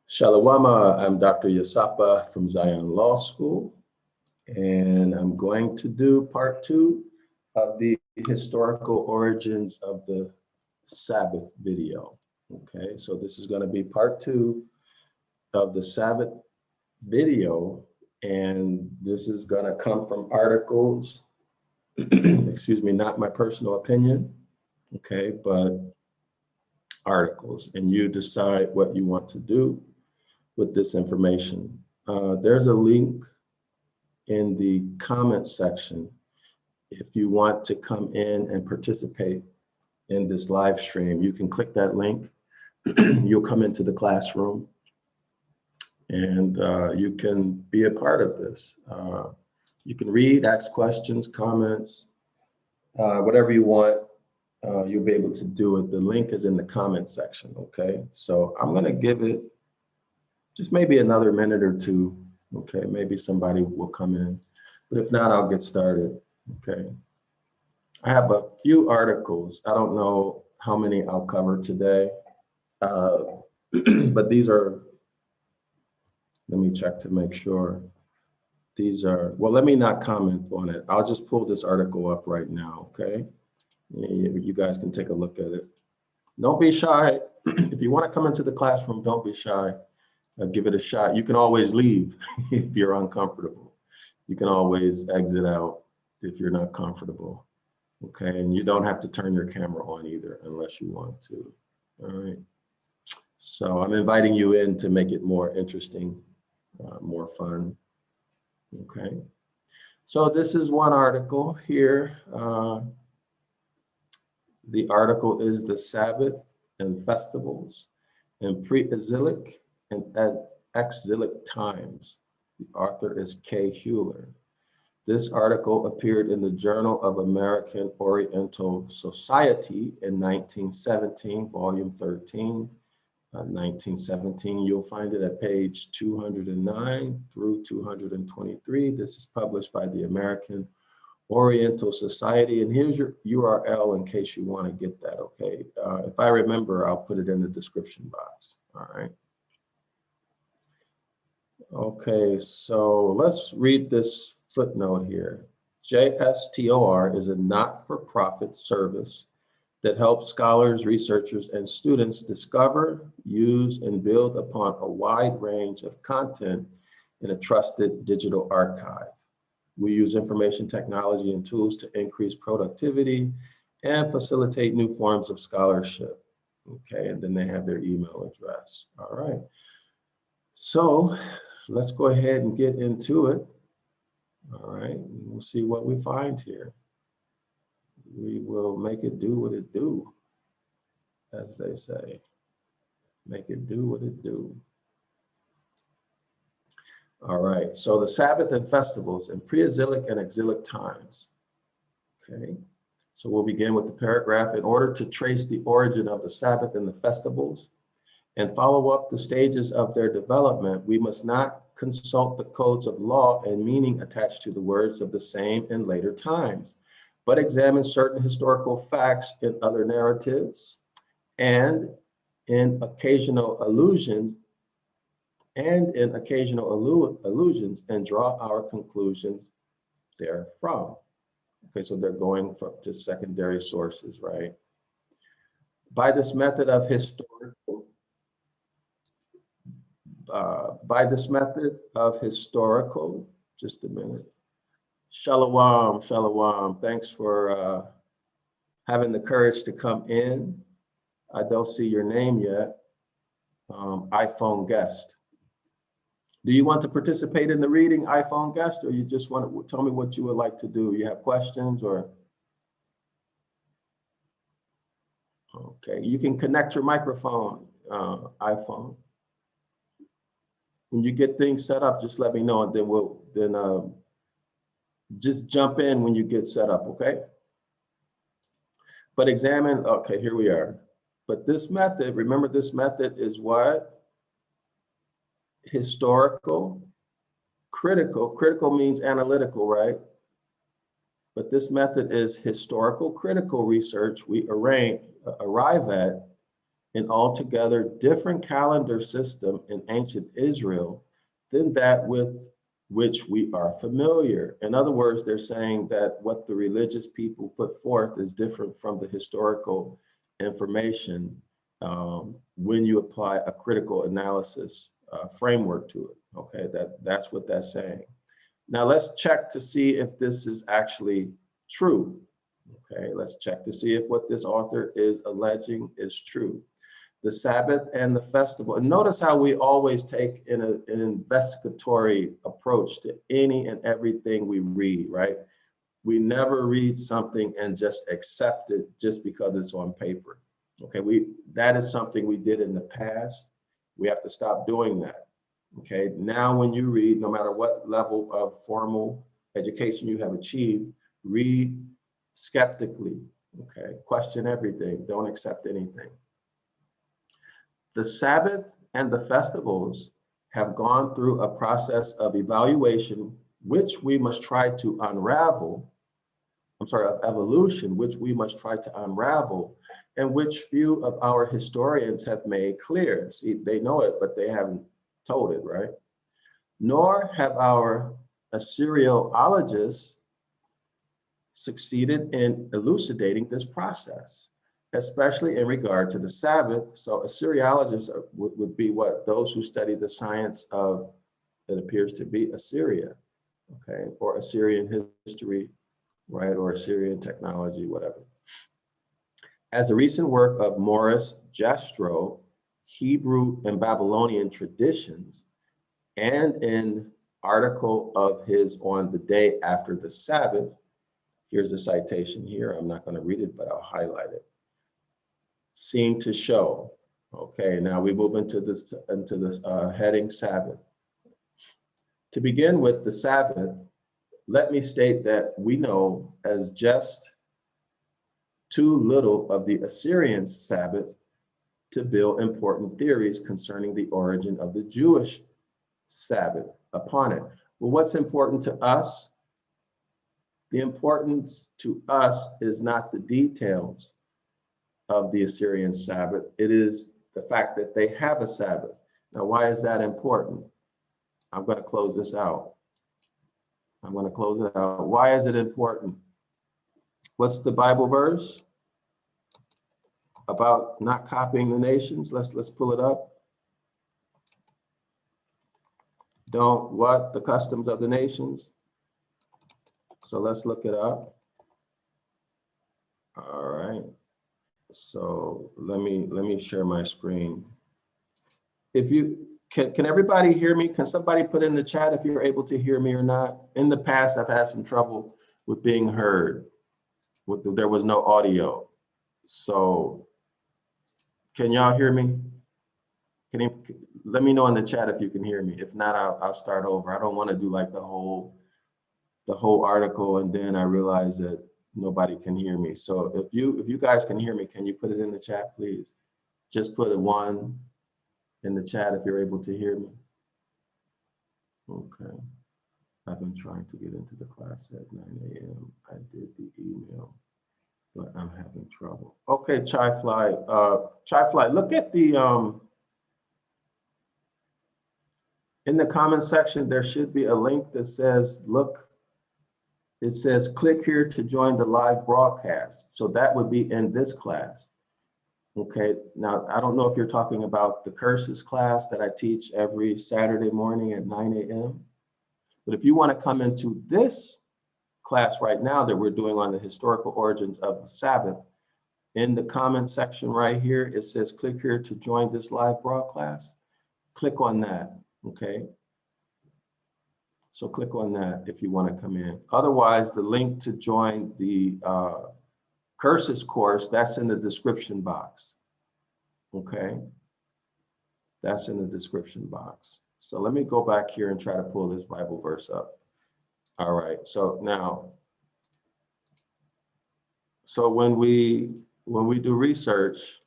Shalom, I'm Dr. Yasapa from Zion Law School, and I'm going to do part 2 of the historical origins of the Sabbath video. Okay, so this is going to be part 2 of the Sabbath video, and this is going to come from articles, excuse me, not my personal opinion, okay, but articles, and you decide what you want to do with this information. There's a link in the comment section if you want to come in and participate in this live stream. You can click that link. You'll come into the classroom and you can be a part of this. You can read, ask questions, comments, whatever you want. You'll be able to do it. The link is in the comment section, okay? So I'm gonna give it just maybe another minute or two, okay? Maybe somebody will come in, but if not, I'll get started, okay? I have a few articles. I don't know how many I'll cover today, but these are, let me check to make sure. These are, well, let me not comment on it. I'll just pull this article up right now, okay? You guys can take a look at it. Don't be shy. If you want to come into the classroom, don't be shy. Give it a shot. You can always leave if you're uncomfortable. You can always exit out if you're not comfortable. Okay, and you don't have to turn your camera on either unless you want to. All right. So I'm inviting you in to make it more interesting, more fun. Okay. So this is one article here. The article is The Sabbath and Festivals in Pre-Exilic and Exilic Times. The author is K. Hewler. This article appeared in the Journal of American Oriental Society in 1917, volume 13, 1917. You'll find it at page 209 through 223. This is published by the American Oriental Society, and here's your URL in case you want to get that, okay? If I remember, I'll put it in the description box, all right? Okay, so let's read this footnote here. JSTOR is a not-for-profit service that helps scholars, researchers, and students discover, use, and build upon a wide range of content in a trusted digital archive. We use information technology and tools to increase productivity and facilitate new forms of scholarship. Okay, and then they have their email address. All right. So let's go ahead and get into it. All right, we'll see what we find here. We will make it do what it do, as they say. Make it do what it do. All right, so the Sabbath and festivals in pre-exilic and exilic times. Okay, so we'll begin with the paragraph. In order to trace the origin of the Sabbath and the festivals and follow up the stages of their development, we must not consult the codes of law and meaning attached to the words of the same in later times, but examine certain historical facts in other narratives and in occasional allusions and draw our conclusions therefrom. Okay, so they're going to secondary sources, right? By this method of historical, just a minute. Shalom, shalom. Thanks for having the courage to come in. I don't see your name yet. iPhone guest. Do you want to participate in the reading, iPhone guest, or you just want to tell me what you would like to do? You have questions or? Okay, you can connect your microphone, iPhone. When you get things set up, just let me know, and then just jump in when you get set up, okay? But examine, okay, here we are. But this method, remember this method is what? Historical, critical. Critical means analytical, right? But this method is historical critical research we arrive at an altogether different calendar system in ancient Israel than that with which we are familiar. In other words, they're saying that what the religious people put forth is different from the historical information when you apply a critical analysis framework to it. Okay, that's what that's saying. Now let's check to see if this is actually true. Okay, let's check to see if what this author is alleging is true. The Sabbath and the festival. And notice how we always take an investigatory approach to any and everything we read, right? We never read something and just accept it just because it's on paper. Okay, that is something we did in the past. We have to stop doing that. Okay, now when you read, no matter what level of formal education you have achieved, read skeptically. Okay, question everything, don't accept anything. The Sabbath and the festivals have gone through a process of evaluation, which we must try to unravel. Of evolution, which we must try to unravel, and which few of our historians have made clear. See, they know it, but they haven't told it, right? Nor have our Assyriologists succeeded in elucidating this process, especially in regard to the Sabbath. So Assyriologists would be what? Those who study the science of, it appears to be Assyria, okay, or Assyrian history, right, or Assyrian technology, whatever. As a recent work of Morris Jastrow, Hebrew and Babylonian Traditions, and an article of his on the day after the Sabbath, here's a citation here, I'm not going to read it, but I'll highlight it, seem to show. Okay, now we move into this heading Sabbath. To begin with, the Sabbath, let me state that we know as just too little of the Assyrian Sabbath to build important theories concerning the origin of the Jewish Sabbath upon it. Well, what's important to us? The importance to us is not the details of the Assyrian Sabbath. It is the fact that they have a Sabbath. Now, why is that important? I'm going to close this out. Why is it important? What's the Bible verse about not copying the nations? Let's pull it up. Don't what? The customs of the nations. So let's look it up. All right. So let me share my screen. If you can everybody hear me? Can somebody put in the chat if you're able to hear me or not? In the past, I've had some trouble with being heard. There was no audio. So can y'all hear me? Let me know in the chat if you can hear me. If not, I'll start over. I don't want to do like the whole article and then I realize that nobody can hear me. So if you guys can hear me, can you put it in the chat, please? Just put a 1 in the chat if you're able to hear me. Okay. I've been trying to get into the class at 9 a.m. I did the email, but I'm having trouble. Okay, Chai Fly, look at the, in the comment section, there should be a link that says, it says click here to join the live broadcast. So that would be in this class. Okay, now I don't know if you're talking about the curses class that I teach every Saturday morning at 9 a.m. But if you want to come into this class right now that we're doing on the historical origins of the Sabbath, in the comment section right here, it says click here to join this live broadcast. Click on that, okay? So click on that if you want to come in. Otherwise, the link to join the curses course, that's in the description box, okay? That's in the description box. So let me go back here and try to pull this Bible verse up. All right, so now, so when we do research,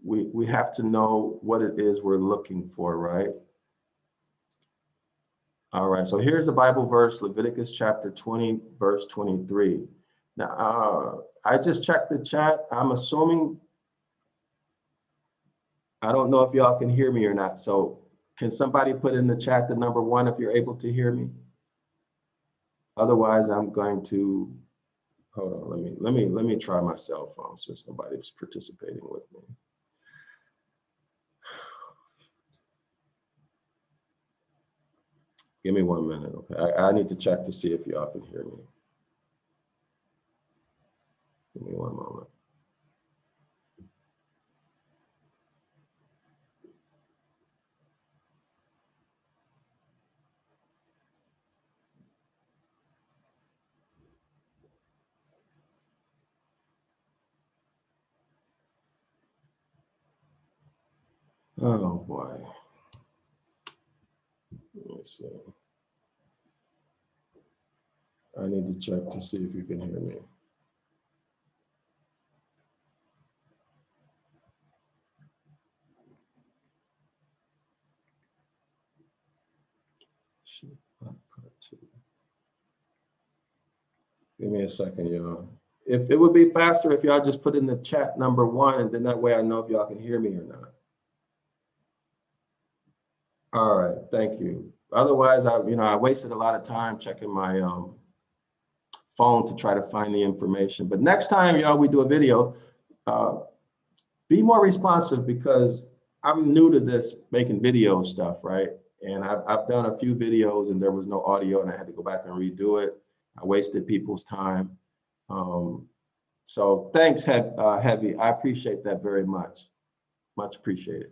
we have to know what it is we're looking for, right? All right, so here's the Bible verse, Leviticus chapter 20, verse 23. Now, I just checked the chat. I'm assuming, I don't know if y'all can hear me or not. So can somebody put in the chat the number 1 if you're able to hear me? Otherwise, I'm going to, hold on, let me try my cell phone since nobody's participating with me. Give me 1 minute, okay? I need to check to see if y'all can hear me. Give me 1 moment. Oh boy. Let me see. I need to check to see if you can hear me. Give me a second, y'all. If it would be faster if y'all just put in the chat number 1, and then that way I know if y'all can hear me or not. All right, thank you. Otherwise, I wasted a lot of time checking my phone to try to find the information. But next time, y'all, we do a video, be more responsive because I'm new to this making video stuff, right? And I've done a few videos and there was no audio and I had to go back and redo it. I wasted people's time. So thanks, Heavy. I appreciate that very much. Much appreciated.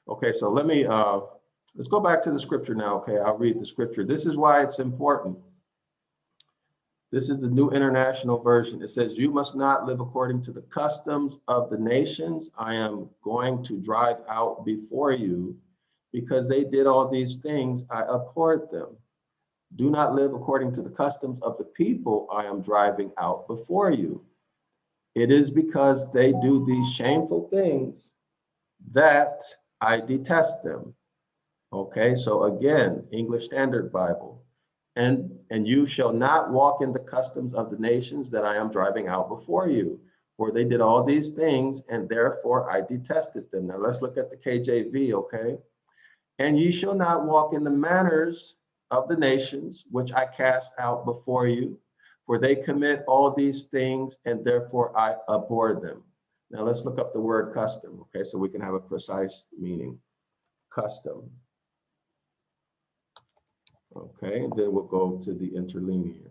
Okay, so let's go back to the scripture now. Okay, I'll read the scripture. This is why it's important. This is the New International Version. It says, "You must not live according to the customs of the nations I am going to drive out before you, because they did all these things, I abhorred them. Do not live according to the customs of the people I am driving out before you. It is because they do these shameful things that I detest them." Okay, so again, English Standard Bible. And you shall not walk in the customs of the nations that I am driving out before you, for they did all these things, and therefore I detested them. Now let's look at the KJV, okay? "And ye shall not walk in the manners of the nations which I cast out before you, for they commit all these things, and therefore I abhor them." Now let's look up the word custom, okay, so we can have a precise meaning. Custom. Okay, and then we'll go to the interlinear.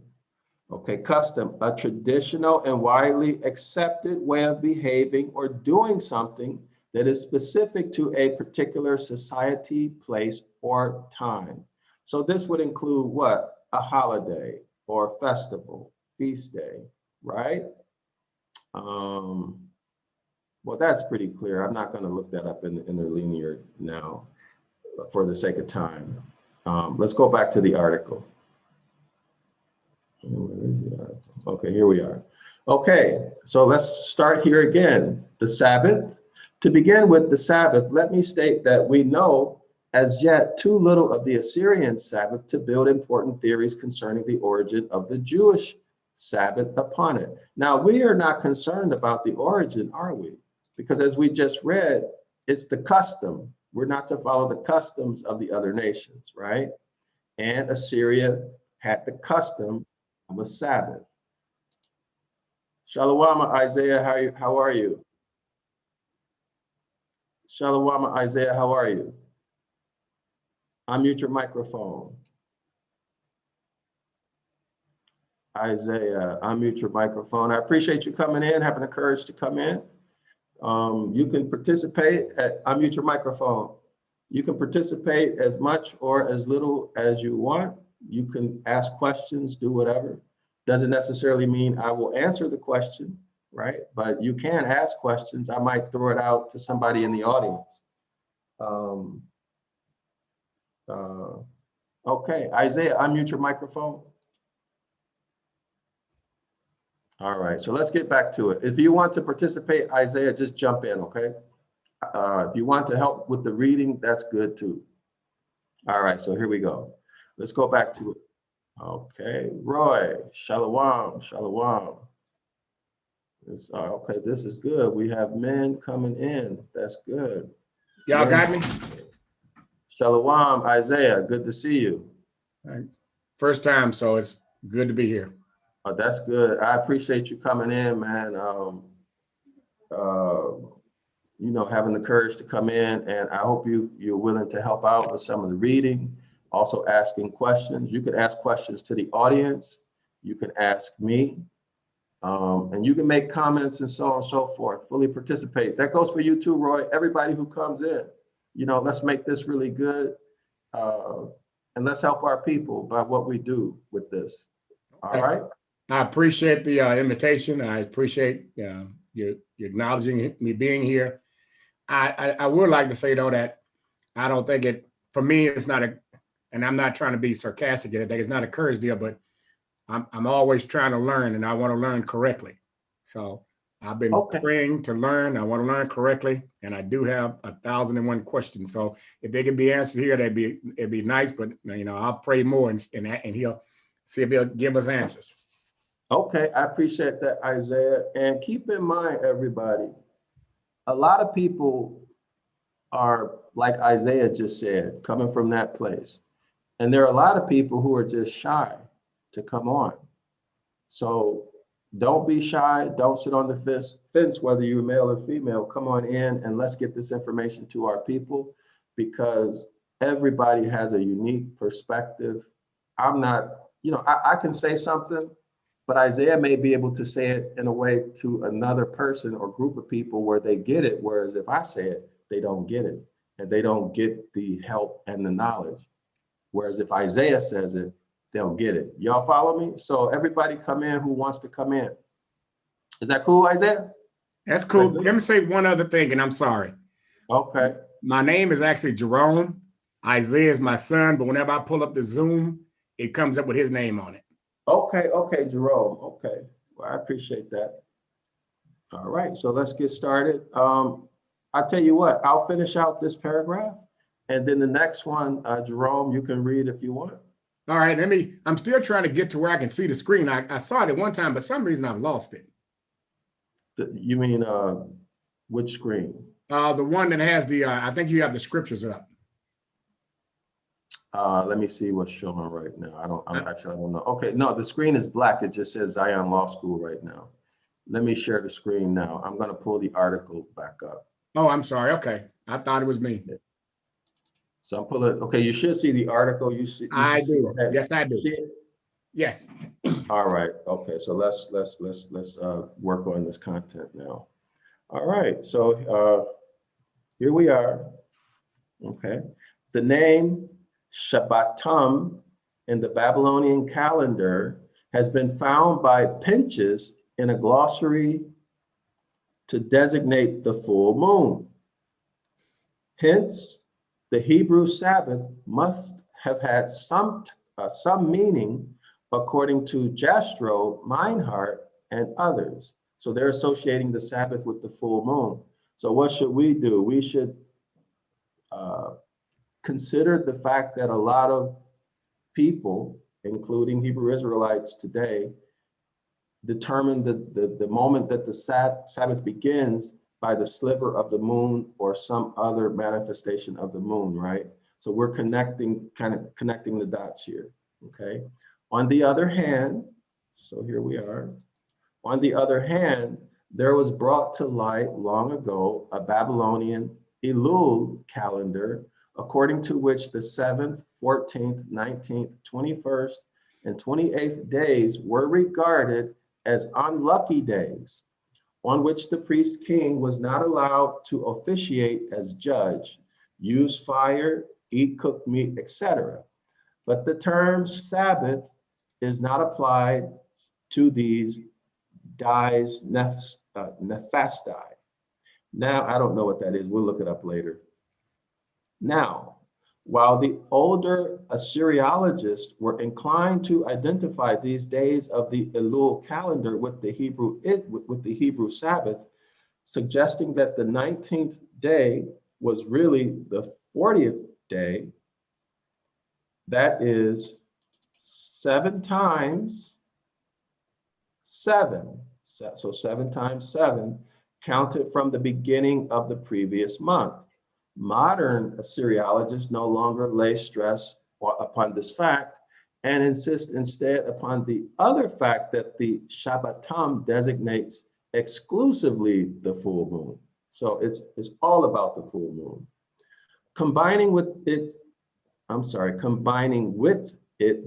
Okay, custom, a traditional and widely accepted way of behaving or doing something that is specific to a particular society, place, or time. So this would include what? A holiday or festival, feast day, right? Well, that's pretty clear. I'm not going to look that up in the interlinear now for the sake of time. Let's go back to the article. Where is the article? Okay, here we are. Okay, so let's start here again. The Sabbath. To begin with the Sabbath, let me state that we know as yet too little of the Assyrian Sabbath to build important theories concerning the origin of the Jewish Sabbath upon it. Now, we are not concerned about the origin, are we? Because as we just read, it's the custom. We're not to follow the customs of the other nations, right? And Assyria had the custom of a Sabbath. Shalom, Isaiah, how are you? Shalom, Isaiah, how are you? Unmute your microphone. Isaiah, unmute your microphone. I appreciate you coming in, having the courage to come in. You can participate, unmute your microphone. You can participate as much or as little as you want. You can ask questions, do whatever. Doesn't necessarily mean I will answer the question, right? But you can ask questions. I might throw it out to somebody in the audience. Okay, Isaiah, unmute your microphone. All right, so let's get back to it. If you want to participate, Isaiah, just jump in, okay? If you want to help with the reading, that's good too. All right, so here we go. Let's go back to it. Okay, Roy, shalom, shalom. Okay, this is good. We have men coming in. That's good. Y'all got me? Shalom, Isaiah. Good to see you. First time, so it's good to be here. Oh, that's good. I appreciate you coming in, man. You know, having the courage to come in, and I hope you're willing to help out with some of the reading, also asking questions. You can ask questions to the audience. You can ask me, and you can make comments and so on and so forth. Fully participate. That goes for you too, Roy. Everybody who comes in, you know, let's make this really good, and let's help our people by what we do with this. All right. I appreciate the invitation. I appreciate you acknowledging me being here. I would like to say though that I don't think it, for me, it's not a, and I'm not trying to be sarcastic at it, that it's not a courage deal, but I'm always trying to learn, and I want to learn correctly. So I've been praying to learn. I want to learn correctly, and I do have 1,001 questions. So if they could be answered here, it'd be nice. But you know, I'll pray more, and he'll see if he'll give us answers. Okay, I appreciate that, Isaiah. And keep in mind, everybody, a lot of people are, like Isaiah just said, coming from that place. And there are a lot of people who are just shy to come on. So don't be shy. Don't sit on the fence, whether you're male or female. Come on in and let's get this information to our people, because everybody has a unique perspective. I'm not, you know, I can say something, but Isaiah may be able to say it in a way to another person or group of people where they get it. Whereas if I say it, they don't get it, and they don't get the help and the knowledge. Whereas if Isaiah says it, they'll get it. Y'all follow me? So everybody come in who wants to come in. Is that cool, Isaiah? That's cool. Let me say one other thing, and I'm sorry. Okay. My name is actually Jerome. Isaiah is my son, but whenever I pull up the Zoom, it comes up with his name on it. Okay, Jerome. Okay, well, I appreciate that. All right, so let's get started. I'll tell you what, I'll finish out this paragraph, and then the next one, Jerome, you can read if you want. All right, I'm still trying to get to where I can see the screen. I saw it at one time, but for some reason I've lost it. You mean which screen? The one that has the, I think you have the scriptures up. Let me see what's showing right now. I don't know. Okay, no, the screen is black. It just says Zion Law School right now. Let me share the screen now. I'm going to pull the article back up. Oh, I'm sorry. Okay, I thought it was me. So I'm pulling. Okay, you should see the article. I do. Yes, I do. Yes. All right. Okay, so let's work on this content now. All right. So here we are. Okay, the name Shabbatam in the Babylonian calendar has been found by Pinches in a glossary to designate the full moon. Hence, the Hebrew Sabbath must have had some meaning, according to Jastrow, Meinhardt, and others. So they're associating the Sabbath with the full moon. So what should we do? We should consider the fact that a lot of people, including Hebrew Israelites today, determine the moment that the Sabbath begins by the sliver of the moon or some other manifestation of the moon, right? So we're connecting the dots here, okay? On the other hand, so here we are. On the other hand, there was brought to light long ago a Babylonian Elul calendar, according to which the 7th, 14th, 19th, 21st, and 28th days were regarded as unlucky days, on which the priest king was not allowed to officiate as judge, use fire, eat cooked meat, etc. But the term Sabbath is not applied to these dies nefasti. Now, I don't know what that is. We'll look it up later. Now, while the older Assyriologists were inclined to identify these days of the Elul calendar with the Hebrew Sabbath, suggesting that the 19th day was really the 40th day, That is 7 times 7. So 7 times 7 counted from the beginning of the previous month. Modern Assyriologists no longer lay stress upon this fact and insist instead upon the other fact that the Shabbatam designates exclusively the full moon. So it's all about the full moon. Combining with it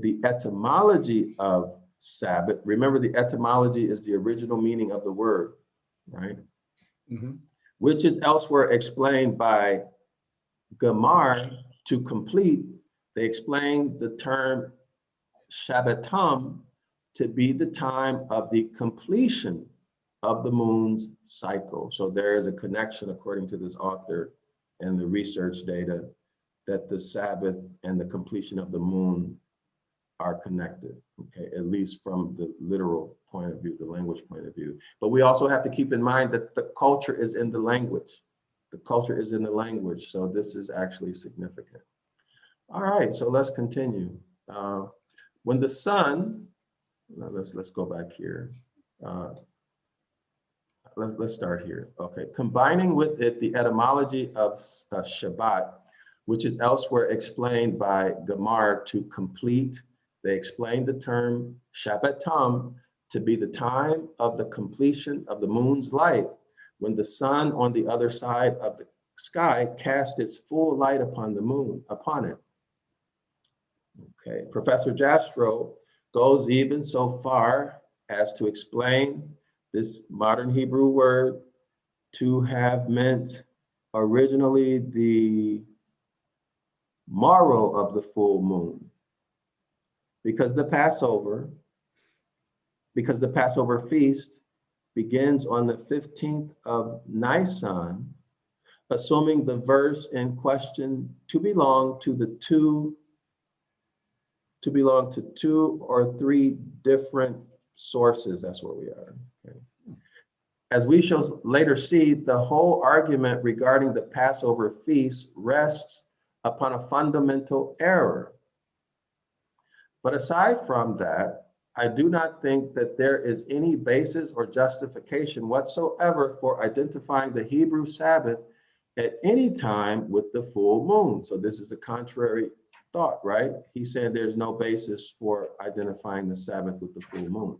the etymology of Sabbath. Remember, the etymology is the original meaning of the word, right? Mm-hmm. Which is elsewhere explained by Gemar to complete. They explain the term Shabbatam to be the time of the completion of the moon's cycle. So there is a connection, according to this author and the research data, that the Sabbath and the completion of the moon are connected, okay, at least from the literal point of view, the language point of view. But we also have to keep in mind that the culture is in the language. The culture is in the language, so this is actually significant. All right, so let's continue. When the sun, let's go back here. Let's start here. Okay, combining with it the etymology of Shabbat, which is elsewhere explained by Gemar to complete. They explain the term Shabbatam to be the time of the completion of the moon's light, when the sun on the other side of the sky casts its full light upon the moon, upon it. Okay, Professor Jastrow goes even so far as to explain this modern Hebrew word to have meant originally the morrow of the full moon, because the Passover feast begins on the 15th of Nisan, assuming the verse in question to belong to two or three different sources. That's where we are. Okay. As we shall later see, the whole argument regarding the Passover feast rests upon a fundamental error. But aside from that, I do not think that there is any basis or justification whatsoever for identifying the Hebrew Sabbath at any time with the full moon. So this is a contrary thought, right? He's saying there's no basis for identifying the Sabbath with the full moon,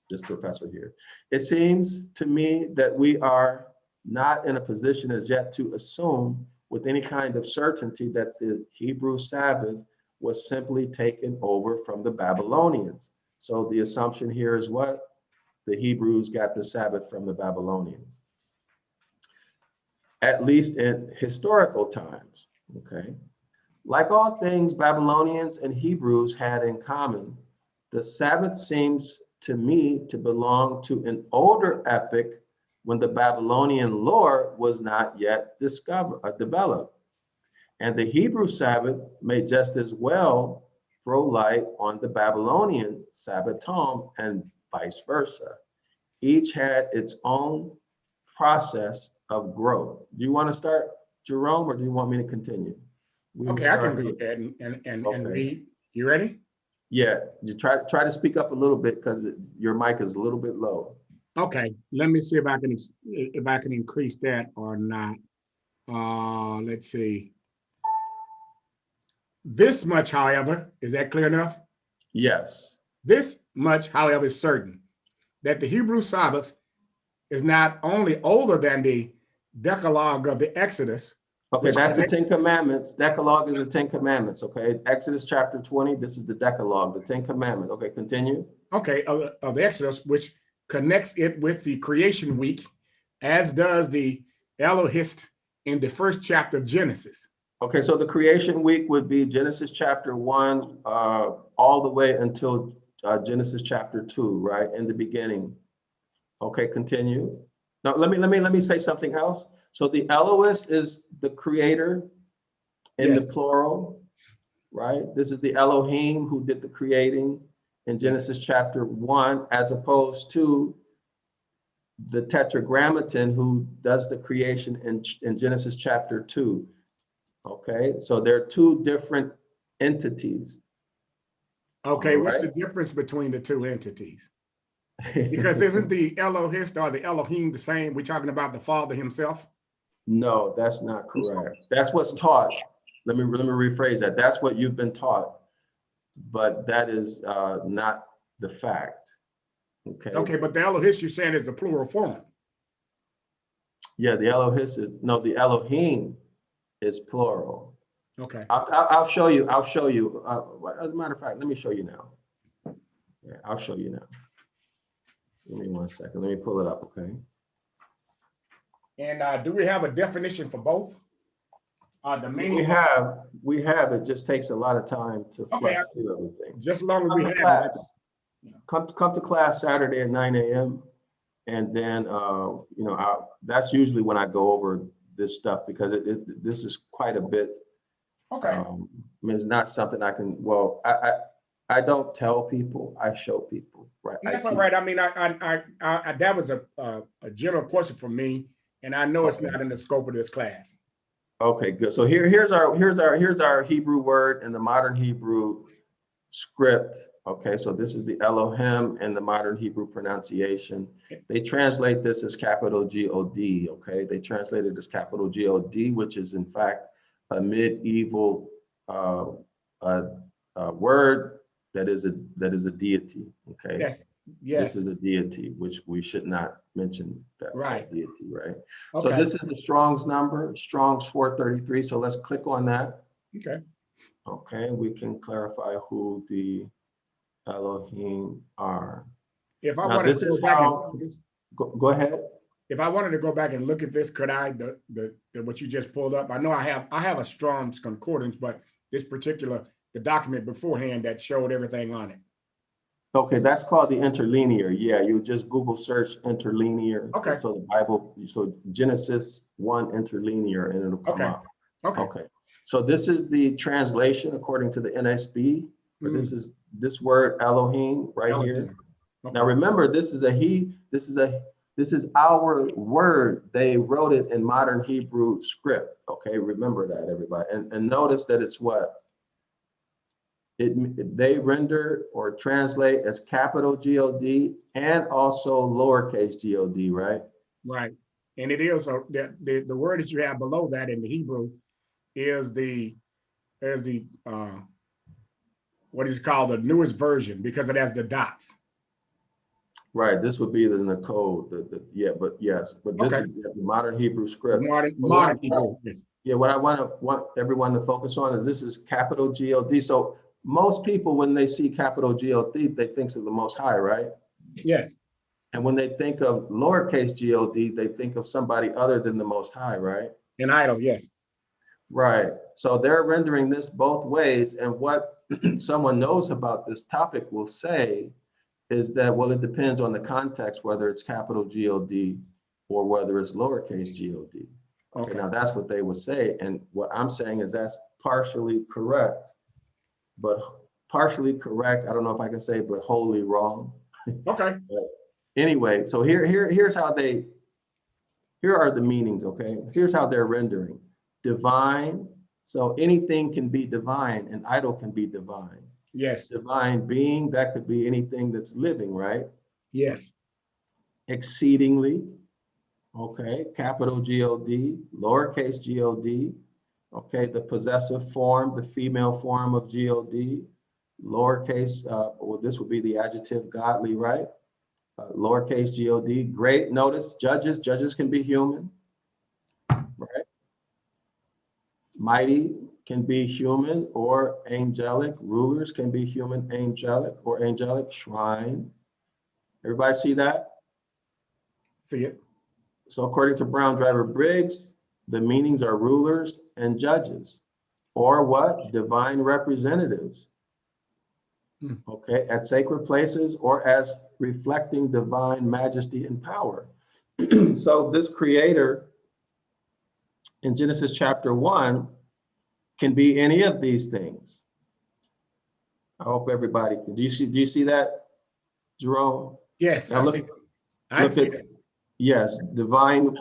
this professor here. It seems to me that we are not in a position as yet to assume with any kind of certainty that the Hebrew Sabbath was simply taken over from the Babylonians. So the assumption here is what? The Hebrews got the Sabbath from the Babylonians, at least in historical times, okay? Like all things Babylonians and Hebrews had in common, the Sabbath seems to me to belong to an older epoch when the Babylonian lore was not yet developed. And the Hebrew Sabbath may just as well throw light on the Babylonian Sabbatom and vice versa. Each had its own process of growth. Do you want to start, Jerome, or do you want me to continue? Okay, I can go ahead and read. You ready? Yeah, you try to speak up a little bit because your mic is a little bit low. Okay, let me see if I can increase that or not. Let's see. This much, however, is that clear enough? Yes. This much, however, is certain, that the Hebrew Sabbath is not only older than the Decalogue of the Exodus. Okay, that's the 10 Commandments. Decalogue is the 10 Commandments, okay? Exodus chapter 20, this is the Decalogue, the 10 Commandments. Okay, continue. Okay, of the Exodus, which connects it with the creation week, as does the Elohist in the first chapter of Genesis. Okay, so the creation week would be Genesis chapter 1 all the way until Genesis chapter 2, right? In the beginning. Okay, continue. Now let me say something else. So the Elohist is the creator in the plural, right? This is the Elohim who did the creating in Genesis chapter 1, as opposed to the Tetragrammaton who does the creation in Genesis chapter 2. Okay, so there are two different entities. Okay, All what's right. the difference between the two entities? Because isn't the Elohist or the Elohim the same? We're talking about the Father himself. No, that's not correct. That's what's taught. Let me rephrase that. That's what you've been taught, but that is not the fact. Okay. Okay, but the Elohist you're saying is the plural form. Yeah, the Elohist is no, the Elohim is plural. Okay. I'll show you. I'll show you. As a matter of fact, let me show you now. Yeah, I'll show you now. Give me 1 second. Let me pull it up. Okay. And do we have a definition for both? The meaning. We have. It just takes a lot of time to flush through everything. Just as long as we have class. it. Come to class Saturday at 9 a.m. And then that's usually when I go over this stuff, because this is quite a bit. Okay. I mean, it's not something I can. Well, I don't tell people. I show people. Right. That's all right. I mean, I that was a general question for me, and I know it's not in the scope of this class. Okay, good. So here's our Hebrew word in the modern Hebrew script. Okay, so this is the Elohim in the modern Hebrew pronunciation. They translate this as capital G-O-D. Okay, they translate it as capital G-O-D, which is in fact a medieval word that is a deity. Okay. Yes. Yes. This is a deity, which we should not mention that deity, right? Okay. So this is the Strong's number, Strong's 433. So let's click on that. Okay. Okay, we can clarify who the Elohim are. If I now, wanted this to is go back how. Go ahead. If I wanted to go back and look at this, could I? The what you just pulled up. I know I have a Strong's concordance, but this particular the document beforehand that showed everything on it. Okay, that's called the interlinear. Yeah, you just Google search interlinear. Okay. So the Bible, so Genesis 1 interlinear, and it'll come up. Okay. Okay. So this is the translation according to the NSB. But this is this word Elohim right here. Okay. Now remember, this is our word. They wrote it in modern Hebrew script. Okay, remember that, everybody. And notice that it's what? They render or translate as capital G-O-D and also lowercase g-o-d, right? Right. And it is the word that you have below that in the Hebrew is what is called the newest version, because it has the dots. Right. This would be the code. But this is the modern Hebrew script. Modern Hebrew. Yes. Yeah. What I want everyone to focus on is this is capital G-O-D. So most people, when they see capital G-O-D, they think of the Most High, right? Yes. And when they think of lowercase g-o-d, they think of somebody other than the Most High, right? An idol, yes. Right. So they're rendering this both ways. And what someone knows about this topic will say is that, well, it depends on the context, whether it's capital G-O-D or whether it's lowercase g-o-d. Okay, now that's what they would say. And what I'm saying is that's partially correct. But partially correct, I don't know if I can say, but wholly wrong. Okay. But anyway, so here's how here are the meanings, okay? Here's how they're rendering. Divine, so anything can be divine, an idol can be divine. Yes. Divine being, that could be anything that's living, right? Yes. Exceedingly, okay, capital G-O-D, lowercase g-o-d, okay, the possessive form, the female form of G-O-D, lowercase, or this would be the adjective godly, right? Lowercase g-o-d, great. Notice judges can be human, right? Mighty can be human or angelic. Rulers can be human, angelic, or angelic. Shrine. Everybody see that? See it. So according to Brown Driver Briggs, the meanings are rulers and judges, or what? Divine representatives. Okay, at sacred places or as reflecting divine majesty and power. So this creator in Genesis chapter 1 can be any of these things. I hope everybody can. Do you see that, Jerome? Yes, now I see. I see it. Yes, divine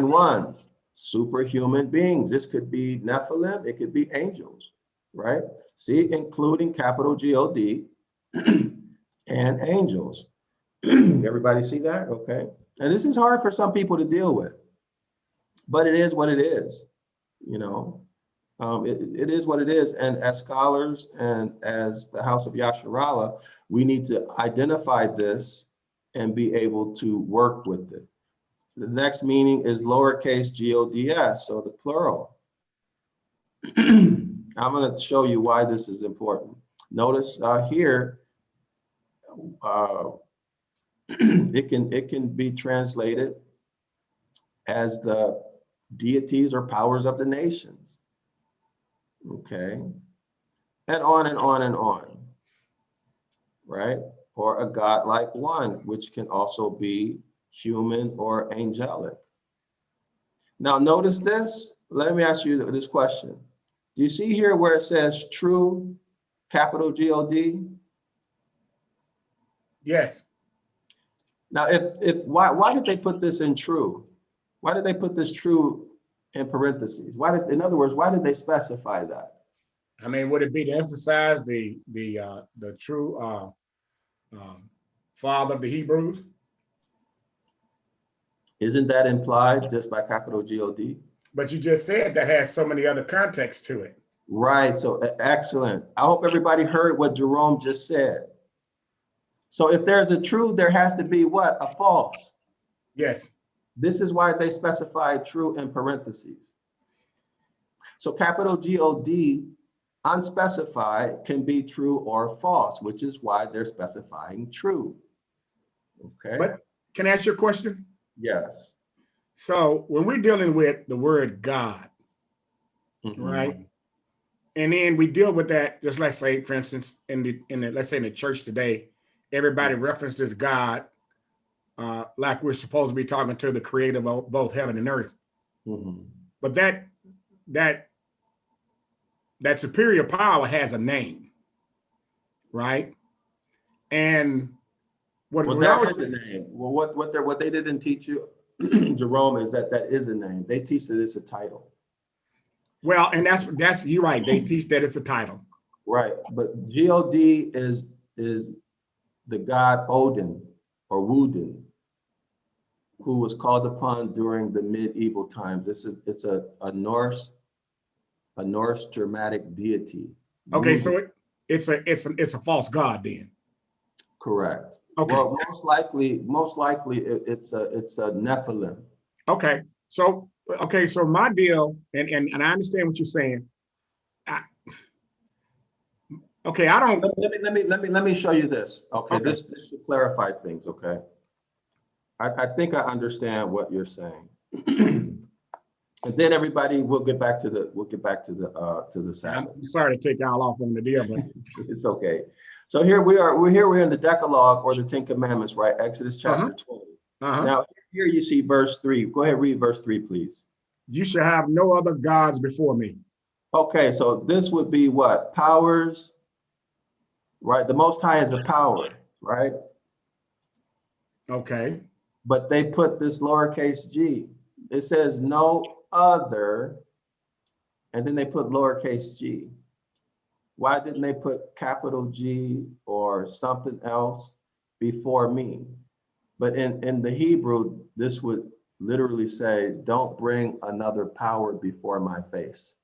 ones, superhuman beings. This could be Nephilim, it could be angels, right? See, including capital G-O-D, and angels. Everybody see that? Okay. And this is hard for some people to deal with, but it is what it is, you know. It is what it is. And as scholars and as the House of Yasharallah, we need to identify this and be able to work with it. The next meaning is lowercase gods, so the plural. I'm going to show you why this is important. Notice here, it can be translated as the deities or powers of the nations. Okay, and on and on and on, right? Or a godlike one, which can also be human or angelic. Now notice this. Let me ask you this question. Do you see here where it says true, capital G-O-D? Yes. Now, why did they put this in true? Why did they put this true in parentheses? In other words, why did they specify that? I mean, would it be to emphasize the true father of the Hebrews? Isn't that implied just by capital G-O-D? But you just said that has so many other contexts to it. Right, so excellent. I hope everybody heard what Jerome just said. So if there's a true, there has to be what? A false. Yes. This is why they specify true in parentheses. So capital G-O-D, unspecified, can be true or false, which is why they're specifying true. Okay. But can I ask you a question? Yes. So when we're dealing with the word God, right? And then we deal with that, just let's say, for instance, let's say in the church today, everybody references God like we're supposed to be talking to the creator of both heaven and earth. But that superior power has a name, right? And what that is a name. Well, what they didn't teach you, Jerome, is that is a name. They teach that it's a title. Well, and that's you're right. They teach that it's a title. Right, but G-O-D is the god Odin or Woden, who was called upon during the medieval times. It's a Norse dramatic deity. Okay, so it's a false god then. Correct. Okay. Well, most likely it's a Nephilim. Okay. So my deal, and I understand what you're saying. I don't. Let me show you this. Okay. Okay. This should clarify things. Okay. I think I understand what you're saying. And then everybody, we'll get back to the Sabbath. I'm sorry to take y'all off on the deal, but it's okay. So here we are. We're in the Decalogue or the Ten Commandments, right? Exodus chapter 20. Now here you see verse 3. Go ahead, read verse 3, please. You shall have no other gods before me. Okay, so this would be what? Powers, right? The Most High is a power, right? Okay. But they put this lowercase g. It says no other, and then they put lowercase g. Why didn't they put capital G or something else before me? But in the Hebrew, this would literally say, don't bring another power before my face.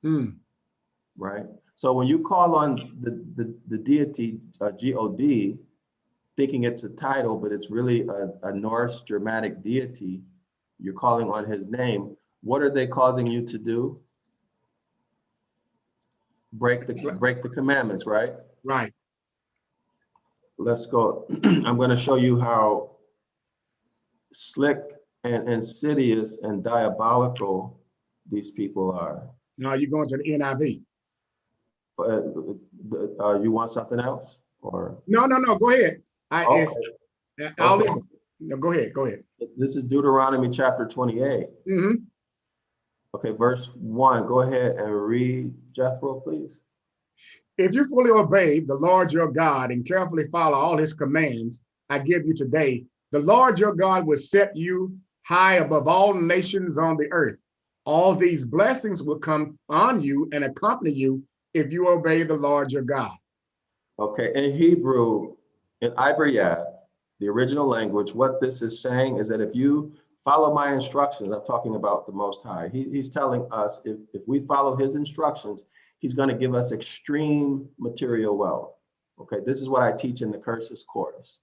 Right? So when you call on the deity G-O-D, thinking it's a title, but it's really a Norse dramatic deity, you're calling on his name. What are they causing you to do? Break the commandments, right? Right. Let's go. I'm going to show you how slick and insidious and diabolical these people are. Now you're going to the NIV. You want something else, or no? Go ahead. Okay. I'll listen. No, go ahead. This is Deuteronomy chapter 28. Okay, verse 1. Go ahead and read, Jethro, please. If you fully obey the Lord your God and carefully follow all his commands I give you today, the Lord your God will set you high above all nations on the earth. All these blessings will come on you and accompany you if you obey the Lord your God. Okay, in Hebrew, in Ibaryath, the original language, what this is saying is that if you follow my instructions, I'm talking about the Most High. He's telling us if we follow his instructions, he's going to give us extreme material wealth. Okay, this is what I teach in the curses course.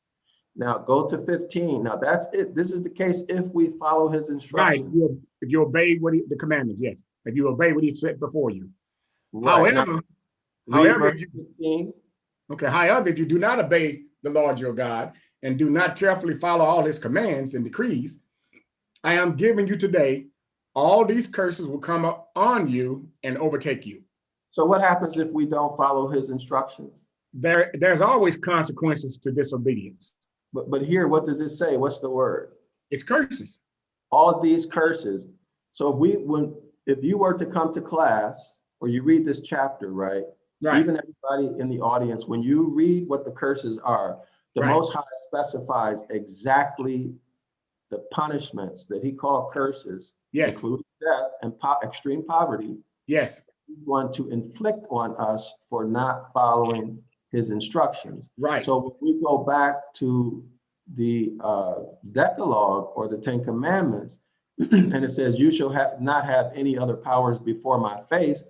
Now go to 15. Now that's it. This is the case if we follow his Right. instructions. If you obey the commandments, yes. If you obey what he said before you. Right. Now, read However, verse 15. however, if you do not obey the Lord your God and do not carefully follow all his commands and decrees, I am giving you today, all these curses will come up on you and overtake you. So what happens if we don't follow his instructions? There's always consequences to disobedience. But here, what does it say? What's the word? It's curses. All these curses. So if you were to come to class or you read this chapter, right? Right. Even everybody in the audience, when you read what the curses are, the Most High specifies exactly the punishments that he called curses, yes, including death and extreme poverty. Yes. He's going to inflict on us for not following his instructions. Right. So when we go back to the Decalogue or the Ten Commandments, and it says, you shall not have any other powers before my face.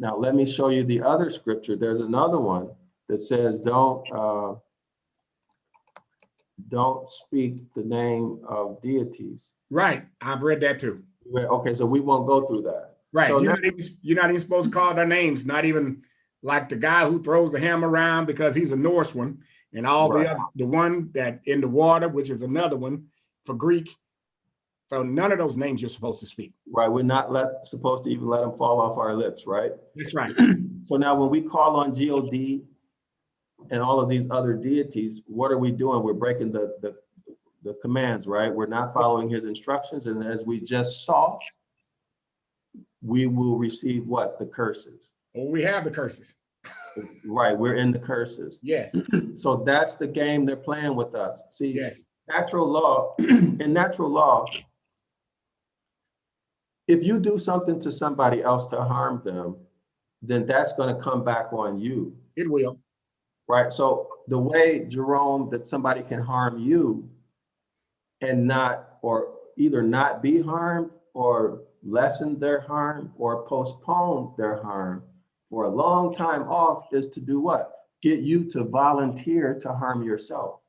Now, let me show you the other scripture. There's another one that says, don't speak the name of deities. Right. I've read that too. Okay, so we won't go through that. Right. So you're not even supposed to call their names, not even like the guy who throws the hammer around because he's a Norse one, and all the one that in the water, which is another one for Greek. So none of those names you're supposed to speak. Right. We're not supposed to even let them fall off our lips, right? That's right. So now when we call on God and all of these other deities, what are we doing? We're breaking the commands, right? We're not following his instructions. And as we just saw, we will receive what? The curses. Well, we have the curses. Right. We're in the curses. Yes. So that's the game they're playing with us. See, yes. Natural law, in natural law, if you do something to somebody else to harm them, then that's going to come back on you. It will. Right. So the way, Jerome, that somebody can harm you and not, or either not be harmed or lessen their harm or postpone their harm for a long time off is to do what? Get you to volunteer to harm yourself.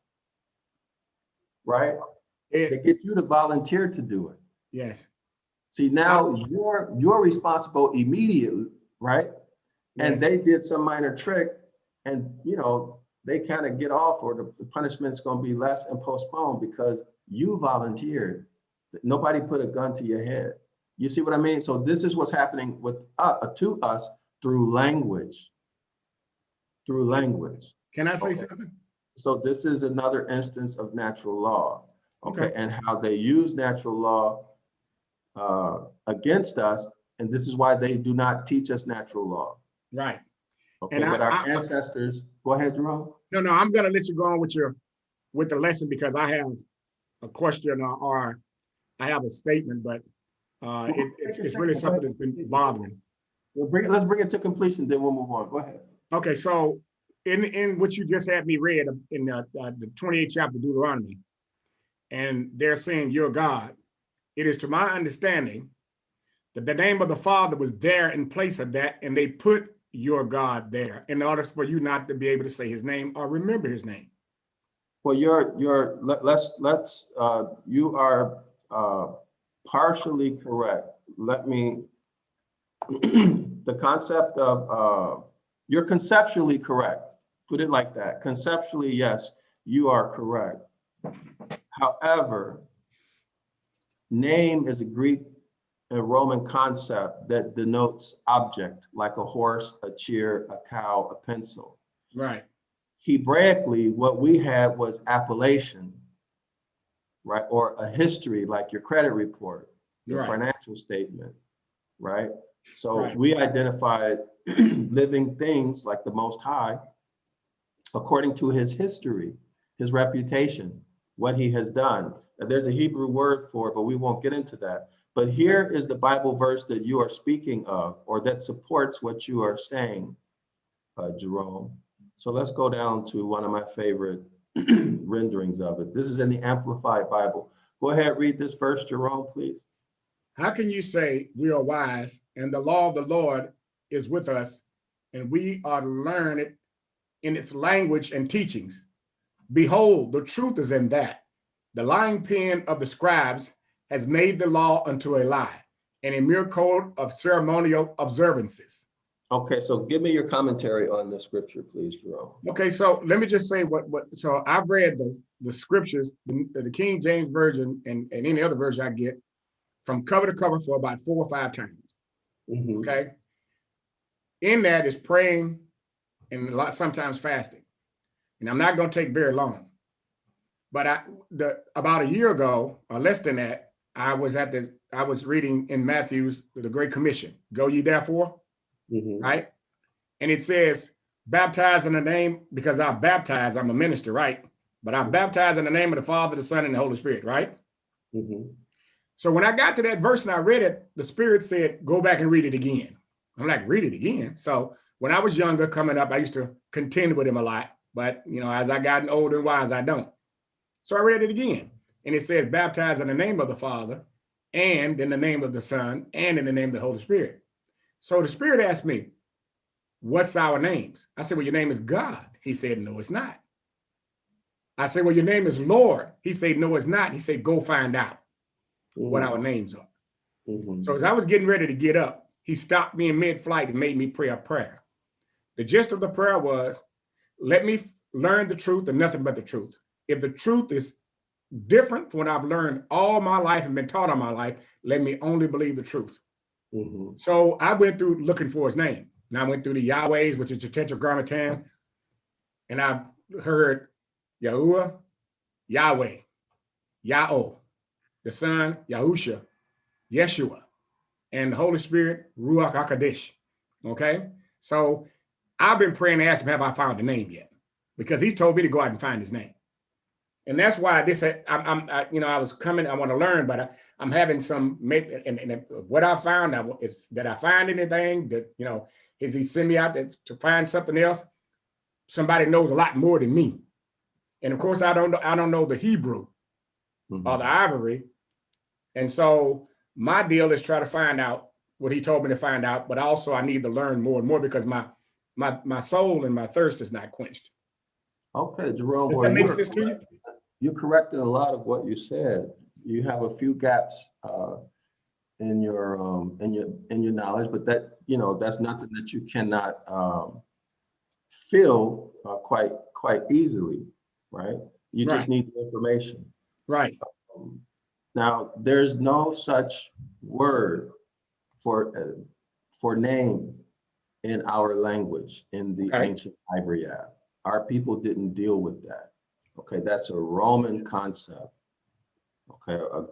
Right? They get you to volunteer to do it. Yes. See, now you're responsible immediately, right? And yes. they did some minor trick and, they kind of get off, or the punishment's going to be less and postponed because you volunteered. Nobody put a gun to your head. You see what I mean? So this is what's happening with to us through language. Through language. Can I say something? So this is another instance of natural law. Okay. And how they use natural law against us, and this is why they do not teach us natural law. Right. Okay, but our ancestors, go ahead, Jerome. No, I'm gonna let you go on with the lesson because I have a question or I have a statement, but it's really something that's been bothering. Let's bring it to completion, then we'll move on. Go ahead. Okay, so in what you just had me read in the 28th chapter of Deuteronomy, and they're saying, "Your God." It is to my understanding that the name of the Father was there in place of that, and they put your God there in order for you not to be able to say his name or remember his name. Well, you are partially correct. The concept of, you're conceptually correct. Put it like that. Conceptually, yes, you are correct. However, name is a Greek and Roman concept that denotes object, like a horse, a chair, a cow, a pencil. Right. Hebraically, what we had was appellation, right? Or a history, like your credit report, your financial statement, right? So we identified living things like the Most High according to his history, his reputation, what he has done. Now, there's a Hebrew word for it, but we won't get into that. But here is the Bible verse that you are speaking of, or that supports what you are saying, Jerome. So let's go down to one of my favorite renderings of it. This is in the Amplified Bible. Go ahead, read this verse, Jerome, please. How can you say we are wise and the law of the Lord is with us and we are to learn it in its language and teachings? Behold, the truth is in that. The lying pen of the scribes has made the law unto a lie and a mere code of ceremonial observances. Okay, so give me your commentary on the scripture, please, Jerome. Okay, so let me just say so I've read the scriptures, the King James Version and any other version I get from cover to cover for about 4 or 5 times. Mm-hmm. Okay. In that is praying and sometimes fasting. And I'm not going to take very long. But about a year ago, or less than that, I was reading in Matthew's the Great Commission. Go ye therefore, right? And it says, baptize in the name, because I baptize, I'm a minister, right? But I baptize in the name of the Father, the Son, and the Holy Spirit, right? So when I got to that verse and I read it, the Spirit said, go back and read it again. I'm like, read it again. So when I was younger, coming up, I used to contend with him a lot. But, as I gotten older and wise, I don't. So I read it again. And it says, baptize in the name of the Father, and in the name of the Son, and in the name of the Holy Spirit. So the Spirit asked me, what's our names? I said, well, your name is God. He said, no, it's not. I said, well, your name is Lord. He said, no, it's not. He said, go find out what our names are. So as I was getting ready to get up, he stopped me in mid-flight and made me pray a prayer. The gist of the prayer was, let me learn the truth and nothing but the truth. If the truth is different from what I've learned all my life and been taught all my life, let me only believe the truth. So I went through looking for his name. Now I went through the Yahwehs, which is your tetragrammaton, and I've heard Yahuwah, Yahweh, Yahweh, the Son, Yahusha, Yeshua, and the Holy Spirit, Ruach HaKodesh. Okay? So I've been praying to ask him, have I found the name yet? Because he told me to go out and find his name. And that's why I was coming, I want to learn, but I'm having some, and what I found, is that I find anything that, is he send me out to find something else? Somebody knows a lot more than me. And of course, I don't know the Hebrew or the ivory. And so my deal is try to find out what he told me to find out, but also I need to learn more and more because my soul and my thirst is not quenched. Okay, Jerome. Does that make sense to you? You corrected a lot of what you said. You have a few gaps in your knowledge, but that's nothing that you cannot fill quite easily, right? You just need the information. Right. Now, there's no such word for name in our language in the ancient Ibaryath. Our people didn't deal with that. Okay, that's a Roman concept. Okay, a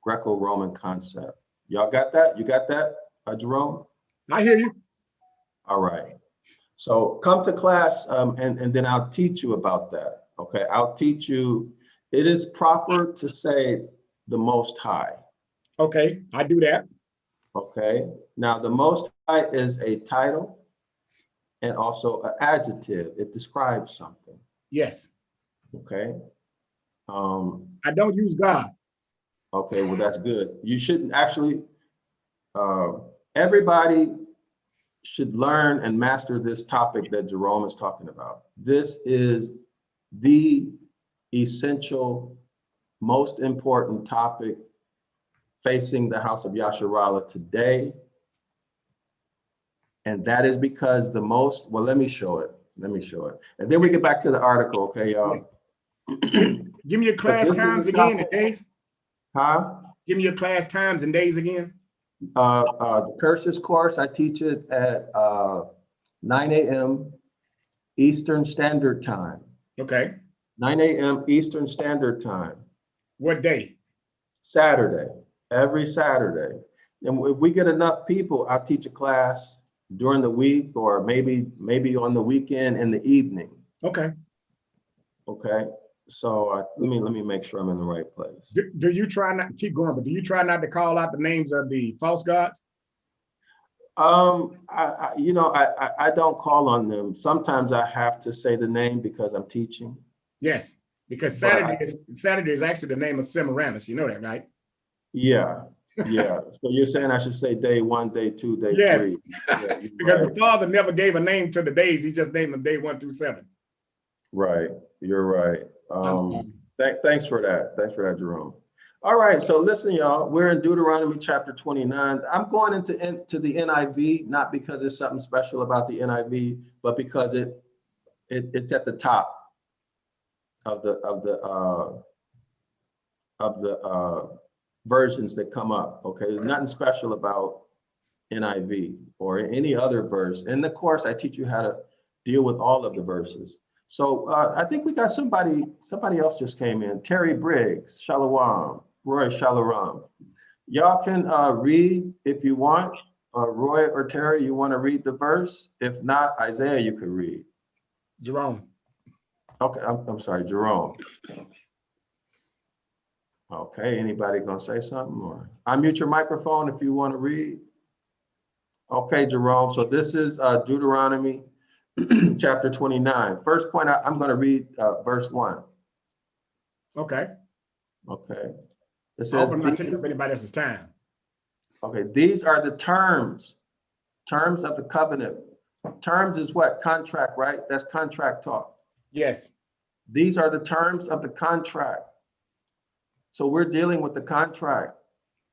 Greco-Roman concept. Y'all got that? You got that, Jerome? I hear you. All right. So come to class and then I'll teach you about that. Okay, I'll teach you. It is proper to say the Most High. Okay, I do that. Okay, now the Most High is a title and also an adjective. It describes something. Yes. Okay. I don't use God. Okay, well, that's good. You shouldn't actually, everybody should learn and master this topic that Jerome is talking about. This is the essential, most important topic facing the house of Yasharallah today. And that is because well, let me show it. And then we get back to the article, okay, y'all? Give me your class times again and days. Huh? Give me your class times and days again. The curses course, I teach it at 9 a.m. Eastern Standard Time. Okay. 9 a.m. Eastern Standard Time. What day? Saturday, every Saturday. And if we get enough people, I'll teach a class during the week or maybe on the weekend in the evening. Okay. Okay. So let me make sure I'm in the right place. Do you try not keep going, but do you try not to call out the names of the false gods? I don't call on them. Sometimes I have to say the name because I'm teaching. Yes, because But Saturday is actually the name of Semiramis. You know that, right? yeah. So you're saying I should say day 1, day 2, day Yes, 3. Yeah, because right. the Father never gave a name to the days. He just named them day 1 through 7. Right. You're right. I'm Thanks for that. Thanks for that, Jerome. All right. So listen, y'all, we're in Deuteronomy chapter 29. I'm going into the NIV, not because there's something special about the NIV, but because it's at the top of the versions that come up. Okay. There's nothing special about NIV or any other verse. In the course, I teach you how to deal with all of the verses. So I think we got somebody else just came in. Terry Briggs, Shalom, Roy Shalom. Y'all can read if you want. Roy or Terry, you want to read the verse? If not, Isaiah, you could read. Jerome. Okay, I'm sorry, Jerome. Okay, anybody gonna say something? Or unmute your microphone if you want to read. Okay, Jerome. So this is Deuteronomy chapter 29. First point, I'm going to read verse 1. Okay. Okay. It I says, hope I'm not taking up anybody else's time. okay, these are the terms of the covenant. Terms is what? Contract, right? That's contract talk. Yes. These are the terms of the contract. So we're dealing with the contract,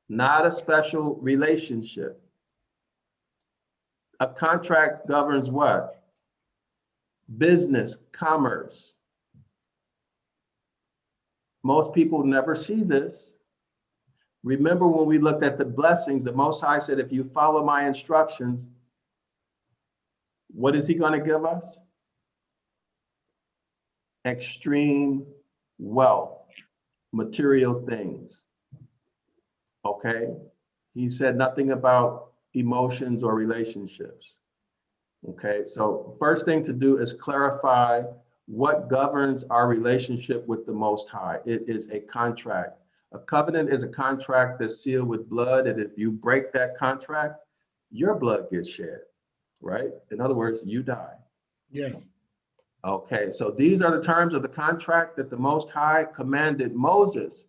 not a special relationship. A contract governs what? Business, commerce. Most people never see this. Remember when we looked at the blessings, the Most High said, if you follow my instructions, what is he going to give us? Extreme wealth, material things. Okay? He said nothing about emotions or relationships. Okay, so first thing to do is clarify what governs our relationship with the Most High. It is a contract. A covenant is a contract that's sealed with blood, and if you break that contract, your blood gets shed, right? In other words, you die. Yes. Okay, so these are the terms of the contract that the Most High commanded Moses.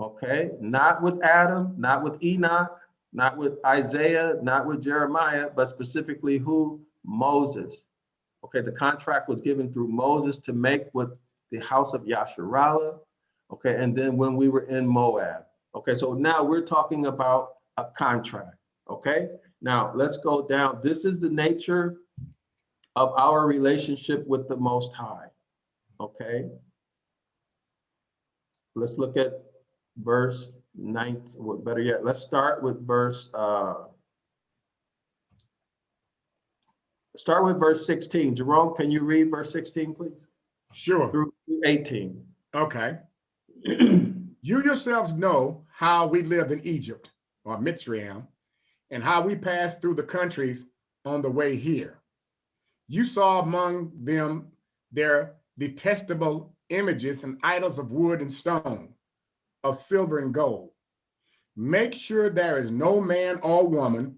Okay, not with Adam, not with Enoch, not with Isaiah, not with Jeremiah, but specifically who? Moses. Okay, the contract was given through Moses to make with the house of Yasharallah. Okay, and then when we were in Moab. Okay, so now we're talking about a contract. Okay, now let's go down. This is the nature of our relationship with the Most High. Okay, let's look at verse 9, well, better yet, let's start with verse 16. Jerome, can you read verse 16, please? Sure. Through 18. Okay. You yourselves know how we lived in Egypt, or Mitzrayim, and how we passed through the countries on the way here. You saw among them their detestable images and idols of wood and stone, of silver and gold. Make sure there is no man or woman,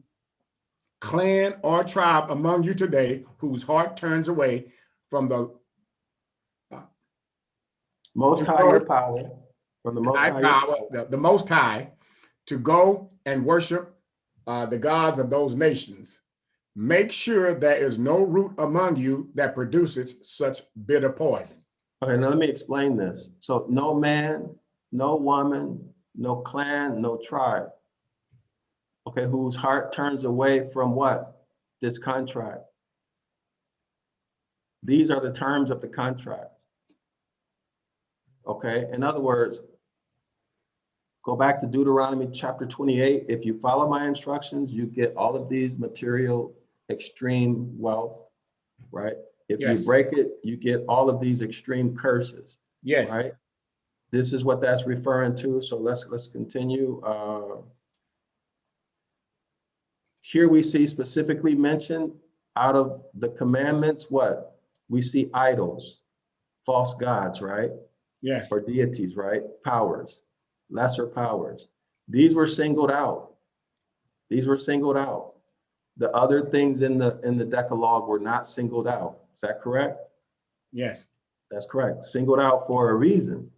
clan or tribe among you today whose heart turns away from the Most higher power, from the most high higher power, power. the Most High, to go and worship the gods of those nations. Make sure there is no root among you that produces such bitter poison. Okay, now let me explain this. So no man, no woman, no clan, no tribe. Okay, whose heart turns away from what? This contract. These are the terms of the contract. Okay, in other words, go back to Deuteronomy chapter 28. If you follow my instructions, you get all of these material extreme wealth, right? If you break it, you get all of these extreme curses. Yes. Right? This is what that's referring to. So let's continue. Here we see specifically mentioned out of the commandments, what? We see idols, false gods, right? Yes. Or deities, right? Powers, lesser powers. These were singled out. These were singled out. The other things in the Decalogue were not singled out. Is that correct? Yes. That's correct. Singled out for a reason.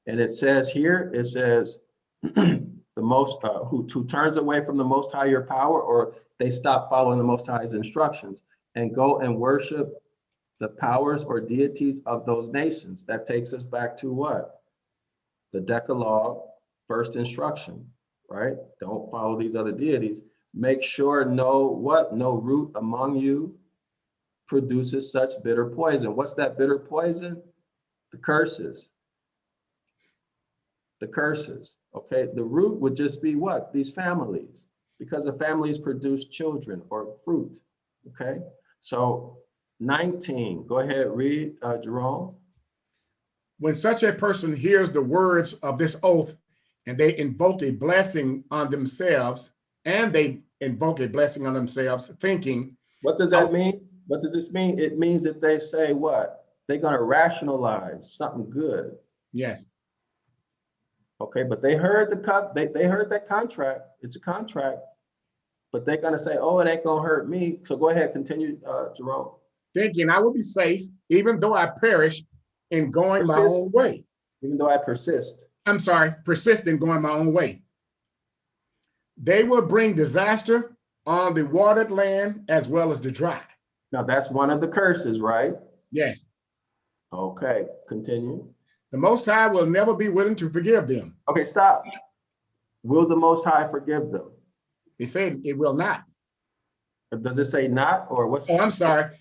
And it says here, it says, the most who turns away from the Most High your power, or they stop following the Most High's instructions and go and worship the powers or deities of those nations. That takes us back to what? The Decalogue, first instruction, right? Don't follow these other deities. Make sure no root among you produces such bitter poison. What's that bitter poison? The curses. The curses. Okay, the root would just be what? These families, because the families produce children or fruit. Okay, so 19, go ahead, read, Jerome. When such a person hears the words of this oath and they invoke a blessing on themselves, thinking. What does that mean? What does this mean? It means that they say what? They're going to rationalize something good. Yes. Okay, but they heard they heard that contract. It's a contract, but they're going to say, oh, it ain't going to hurt me. So go ahead, continue, Jerome. Thinking I will be safe, even though I perish in going my own way. Even though I persist. I'm sorry, persist in going my own way. They will bring disaster on the watered land as well as the dry. Now that's one of the curses, right? Yes. Okay, continue. The Most High will never be willing to forgive them. Okay, stop. Will the Most High forgive them? He said it will not. Does it say not, or what's? Oh, I'm sorry.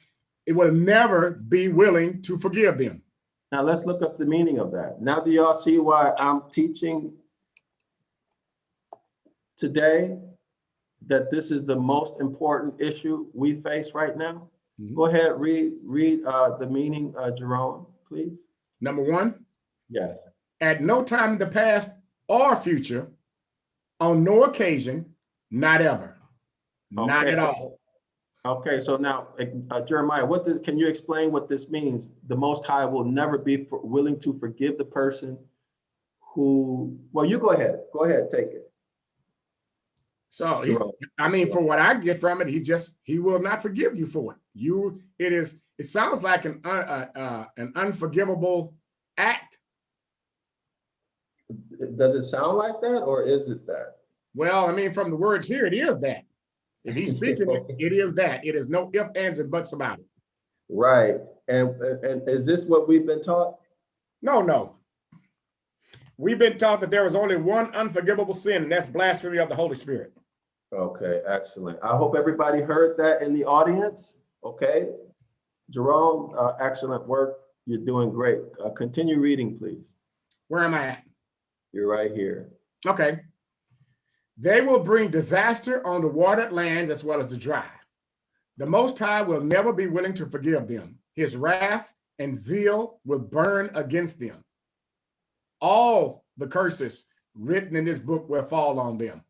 It will never be willing to forgive them. Now let's look up the meaning of that. Now do y'all see why I'm teaching today that this is the most important issue we face right now? Mm-hmm. Go ahead, read the meaning, Jerome, please. Number one. Yes. At no time in the past or future, on no occasion, not ever, not at all. Okay, so now, Jeremiah, can you explain what this means? The Most High will never be willing to forgive the person who, well, you go ahead, take it. So for what I get from it, he will not forgive you for it. It sounds like an unforgivable act. Does it sound like that, or is it that? Well, I mean, from the words here, it is that. If he's speaking it is that. It is no ifs, ands, and buts about it. Right. And is this what we've been taught? No. We've been taught that there is only one unforgivable sin, and that's blasphemy of the Holy Spirit. Okay, excellent. I hope everybody heard that in the audience. Okay. Jerome, excellent work. You're doing great. Continue reading, please. Where am I at? You're right here. Okay. They will bring disaster on the watered lands as well as the dry. The Most High will never be willing to forgive them. His wrath and zeal will burn against them. All the curses written in this book will fall on them.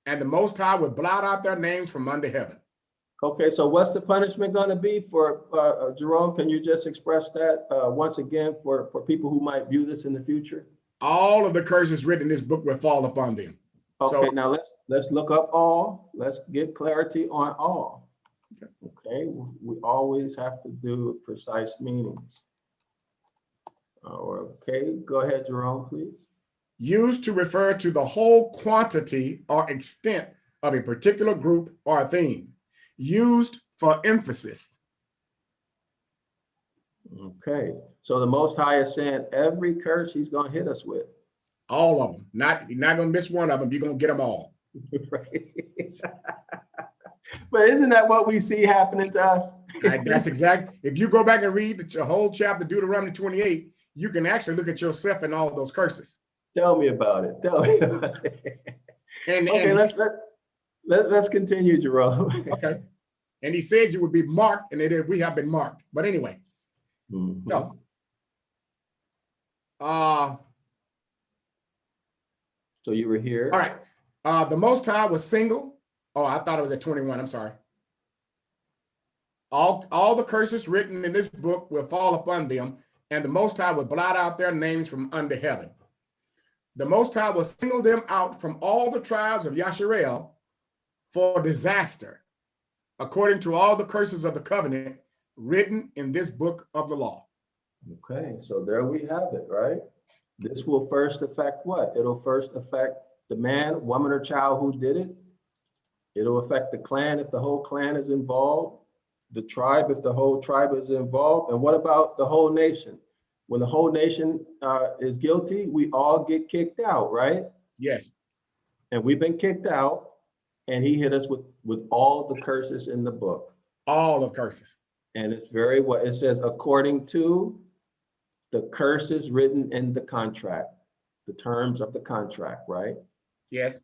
And the Most High will blot out their names from under heaven. Okay, so what's the punishment going to be for, Jerome? Can you just express that once again for people who might view this in the future? All of the curses written in this book will fall upon them. Okay, so now let's look up all. Let's get clarity on all. Okay, we always have to do precise meanings. Okay, go ahead, Jerome, please. Used to refer to the whole quantity or extent of a particular group or thing. Used for emphasis. Okay, so the Most High is saying every curse he's going to hit us with. All of them. You're not going to miss one of them. You're going to get them all. Right. But isn't that what we see happening to us? That's exactly. If you go back and read the whole chapter, Deuteronomy 28, you can actually look at yourself in all of those curses. Tell me about it. Let's continue, Jerome. Okay. And he said you would be marked, and we have been marked. But anyway. Mm-hmm. So you were here. All right. The Most High was single. Oh, I thought it was at 21. I'm sorry. All the curses written in this book will fall upon them, and the Most High will blot out their names from under heaven. The Most High will single them out from all the tribes of Yasharel, for disaster, according to all the curses of the covenant written in this book of the law. Okay, so there we have it, right? This will first affect what? It'll first affect the man, woman, or child who did it. It'll affect the clan if the whole clan is involved, the tribe if the whole tribe is involved. And what about the whole nation? When the whole nation is guilty, we all get kicked out, right? Yes. And we've been kicked out, and he hit us with all the curses in the book. All of curses. And it's very what it says, according to the curses written in the contract, the terms of the contract, right? Yes.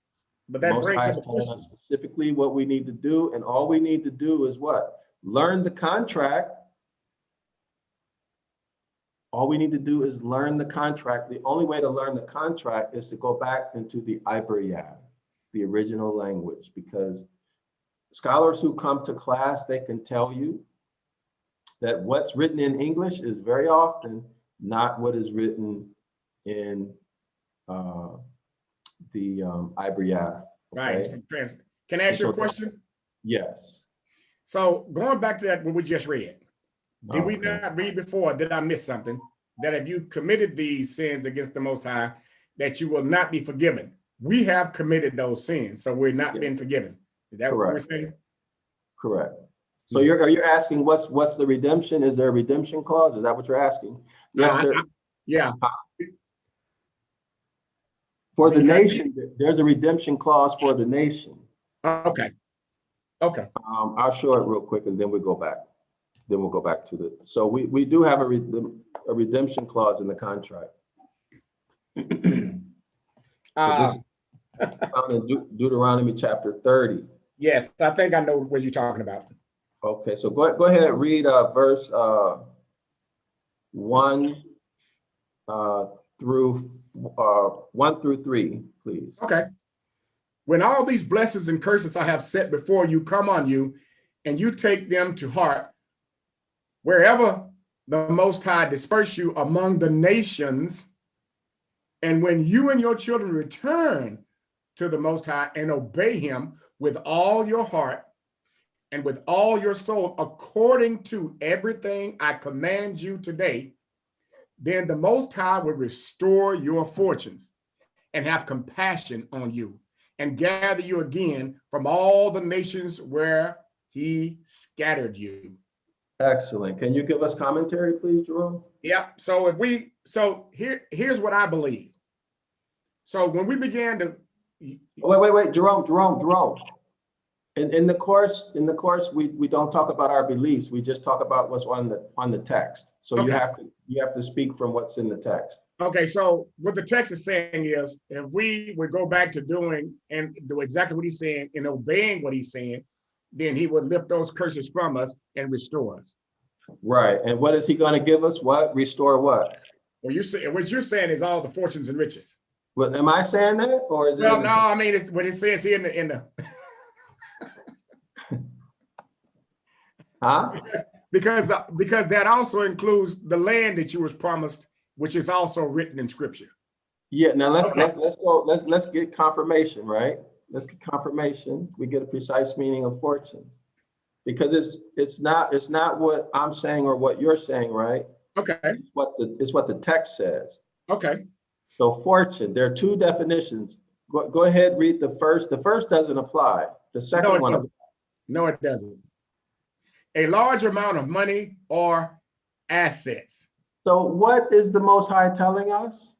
But that Most brings High up is a telling question. us specifically what we need to do, and all we need to do is what? Learn the contract. All we need to do is learn the contract. The only way to learn the contract is to go back into the Ibaryath, the original language, because scholars who come to class, they can tell you that what's written in English is very often not what is written in the Ibaryath. Right. Okay? Can I ask you a So question? yes. So going back to that, what we just read, did we Okay. not read before? Did I miss something? That if you committed these sins against the Most High, that you will not be forgiven. We have committed those sins, so we're not being forgiven. Is that what we're Correct. saying? Correct. So you're asking what's the redemption? Is there a redemption clause? Is that what you're asking? Yes, sir. Yeah. For the Because- nation, there's a redemption clause for the nation. Okay. Okay. I'll show it real quick, and then we go back. Then we'll go back to the. So we do have a redemption clause in the contract. So this is found in Deuteronomy chapter 30. Yes, I think I know what you're talking about. Okay, so go ahead and read verse 1 through 1 through 3, please. Okay. When all these blessings and curses I have set before you come on you, and you take them to heart, wherever the Most High disperse you among the nations, and when you and your children return to the Most High and obey him with all your heart and with all your soul, according to everything I command you today, then the Most High will restore your fortunes and have compassion on you and gather you again from all the nations where he scattered you. Excellent. Can you give us commentary, please, Jerome? Yeah. So here's what I believe. So when we began to Wait, Jerome. In the course, we don't talk about our beliefs. We just talk about what's on the text. So Okay. you have to speak from what's in the text. Okay, so what the text is saying is, if we would go back to doing and do exactly what he's saying and obeying what he's saying, then he would lift those curses from us and restore us. Right. And what is he going to give us? What? Restore what? Well, what you're saying is all the fortunes and riches. Well, am I saying that, or is it? Well, no, I mean it's what it says here in the Huh? because that also includes the land that you was promised, which is also written in Scripture. Yeah. Now let's get confirmation, right? Let's get confirmation. We get a precise meaning of fortunes, because it's not what I'm saying or what you're saying, right? Okay. It's what the text says. Okay. So fortune, there are two definitions. Go ahead, read the first. The first doesn't apply. The second one. No, it doesn't. A large amount of money or assets. So what is the Most High telling us?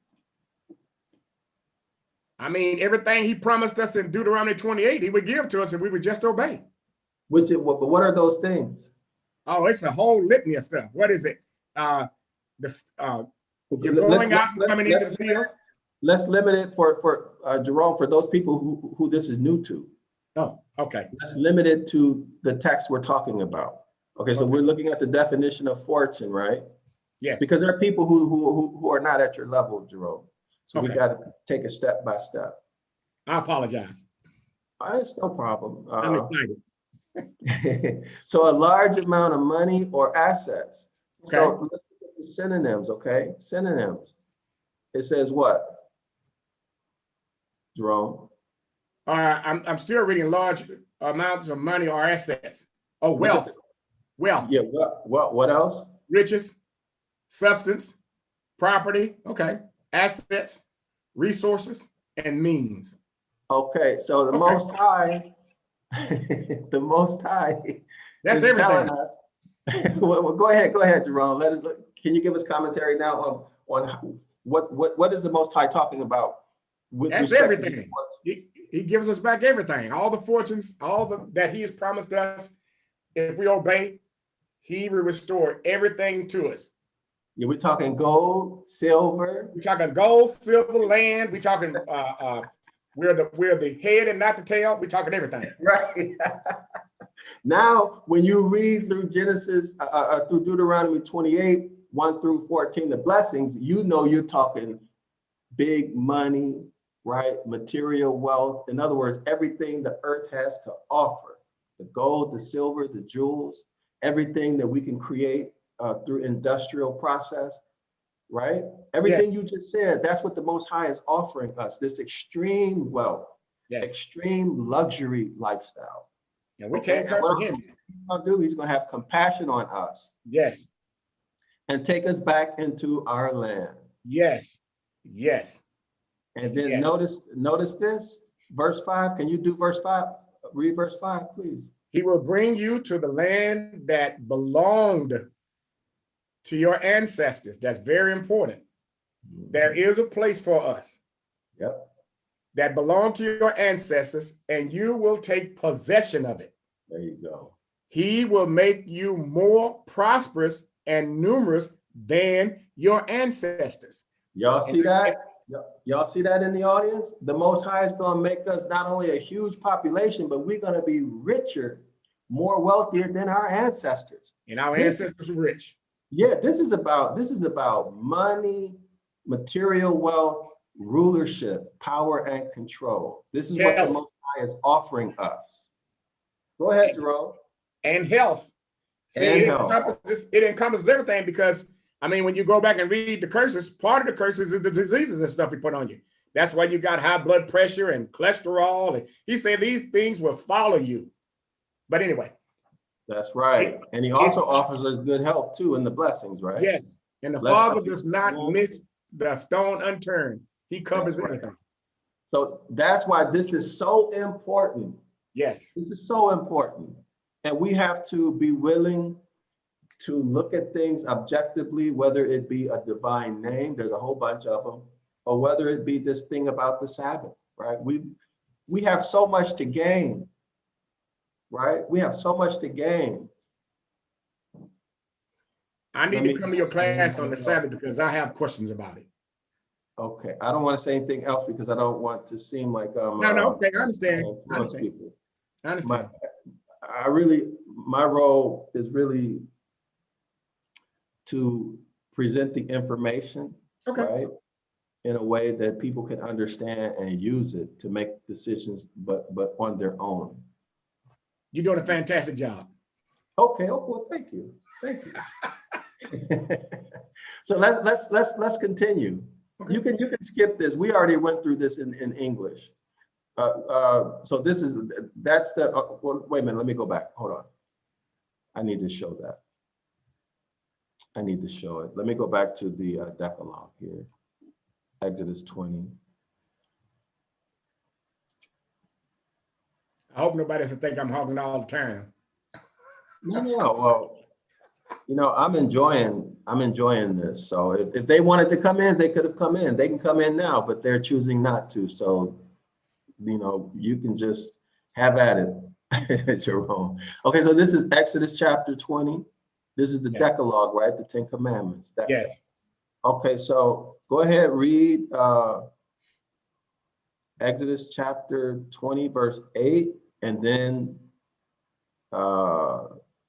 I mean, everything he promised us in Deuteronomy 28, he would give to us if we would just obey. But what are those things? Oh, it's a whole litany of stuff. What is it? You're going out and coming into the fields. Let's limit it for Jerome, for those people who this is new to. Oh, okay. Let's limit it to the text we're talking about. Okay, so we're looking at the definition of fortune, right? Yes. Because there are people who are not at your level, Jerome. So we Okay. got to take it step by step. I apologize. It's no problem. I'm excited. So a large amount of money or assets. Okay. So let's look at the synonyms, okay? Synonyms. It says what, Jerome? I'm still reading large amounts of money or assets. Oh, wealth. Yeah, what else? Riches, substance, property, okay, assets, resources, and means. Okay, so the Most High, the Most High That's is everything. telling us. Well, go ahead, Jerome. Can you give us commentary now on what is the Most High talking about with That's respect everything. He gives us back everything, all the fortunes, that he has promised us. If we obey, he will restore everything to us. Yeah, we're talking gold, silver. We're talking gold, silver, land. We're talking we're the head and not the tail. We're talking everything. Right. Now, when you read through Genesis, through Deuteronomy 28, 1 through 14, the blessings, you know you're talking big money, right? Material wealth. In other words, everything the earth has to offer, the gold, the silver, the jewels, everything that we can create through industrial process, right? Everything you just said, that's what the Most High is offering us, this extreme wealth, extreme luxury lifestyle. And we can't comprehend it. He's going to do, he's going to have compassion on us. Yes. And take us back into our land. Yes. Yes. And then notice this, verse 5. Can you do verse 5? Read verse 5, please. He will bring you to the land that belonged to your ancestors. That's very important. There is a place for us. Yep. That belonged to your ancestors, and you will take possession of it. There you go. He will make you more prosperous and numerous than your ancestors. Y'all see that? Y'all see that in the audience? The Most High is going to make us not only a huge population, but we're going to be richer, more wealthier than our ancestors. And our ancestors were rich. Yeah, this is about money, material wealth, rulership, power, and control. This is what the Most High is offering us. Go ahead, Jerome. And health. See, it encompasses everything, because I mean, when you go back and read the curses, part of the curses is the diseases and stuff we put on you. That's why you got high blood pressure and cholesterol. And he said these things will follow you. But anyway. That's right. And he also offers us good health too, and the blessings, right? Yes. And the Father does not miss the stone unturned. He covers everything. So that's why this is so important. Yes. This is so important. And we have to be willing to look at things objectively, whether it be a divine name, there's a whole bunch of them, or whether it be this thing about the Sabbath, right? We have so much to gain, right? We have so much to gain. I need to come to your class on the Sabbath because I have questions about it. Okay, I don't want to say anything else because I don't want to seem like no, okay, I understand. People. I understand. My role is really to present the information, right, in a way that people can understand and use it to make decisions, but on their own. You're doing a fantastic job. Okay, well, thank you. So let's continue. Okay. You can skip this. We already went through this in English. So that's the. Well, wait a minute. Let me go back. Hold on. I need to show that. I need to show it. Let me go back to the Decalogue here. Exodus 20. I hope nobody doesn't think I'm hogging all the time. No. Well, I'm enjoying this. So if they wanted to come in, they could have come in. They can come in now, but they're choosing not to. So, you can just have at it, Jerome. Okay, so this is Exodus chapter 20. This is the Decalogue, right? The 10 Commandments. Yes. Okay, so go ahead, read Exodus chapter 20, verse 8, and then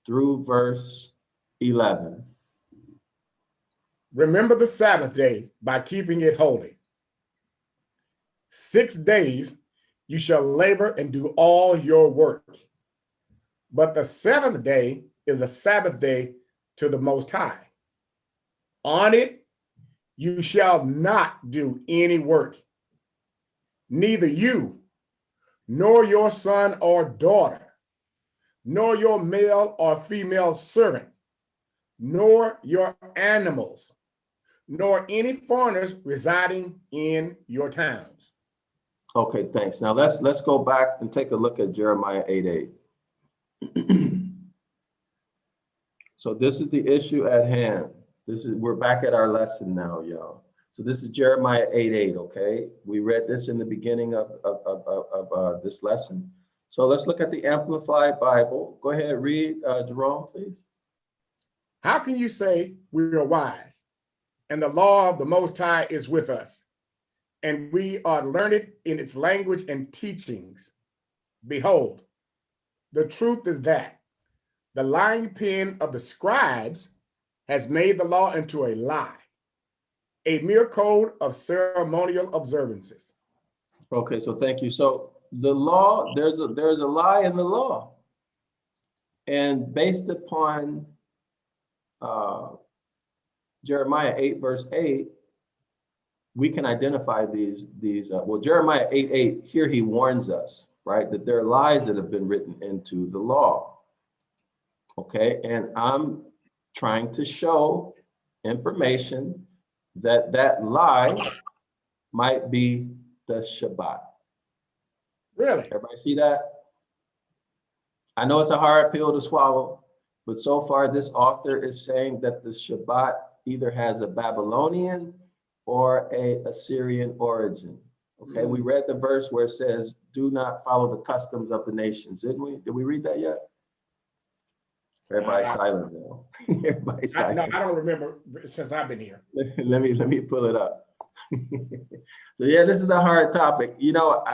through verse 11. Remember the Sabbath day by keeping it holy. 6 days you shall labor and do all your work. But the seventh day is a Sabbath day to the Most High. On it you shall not do any work, neither you, nor your son or daughter, nor your male or female servant, nor your animals, nor any foreigners residing in your towns. Okay, thanks. Now let's go back and take a look at Jeremiah 8:8. So this is the issue at hand. We're back at our lesson now, y'all. So this is Jeremiah 8:8, okay? We read this in the beginning of this lesson. So let's look at the Amplified Bible. Go ahead, read, Jerome, please. How can you say we are wise, and the law of the Most High is with us, and we are learned in its language and teachings? Behold, the truth is that the lying pen of the scribes has made the law into a lie, a mere code of ceremonial observances. Okay, so thank you. So the law, there's a lie in the law. And based upon Jeremiah 8, verse 8, we can identify these well, Jeremiah 8:8, here he warns us, right, that there are lies that have been written into the law. Okay, and I'm trying to show information that lie might be the Shabbat. Really? Everybody see that? I know it's a hard pill to swallow, but so far this author is saying that the Shabbat either has a Babylonian or a Assyrian origin. Okay, we read the verse where it says, do not follow the customs of the nations, didn't we? Did we read that yet? Everybody's silent now. Everybody's silent. No, I don't remember since I've been here. Let me pull it up. So yeah, this is a hard topic. You know,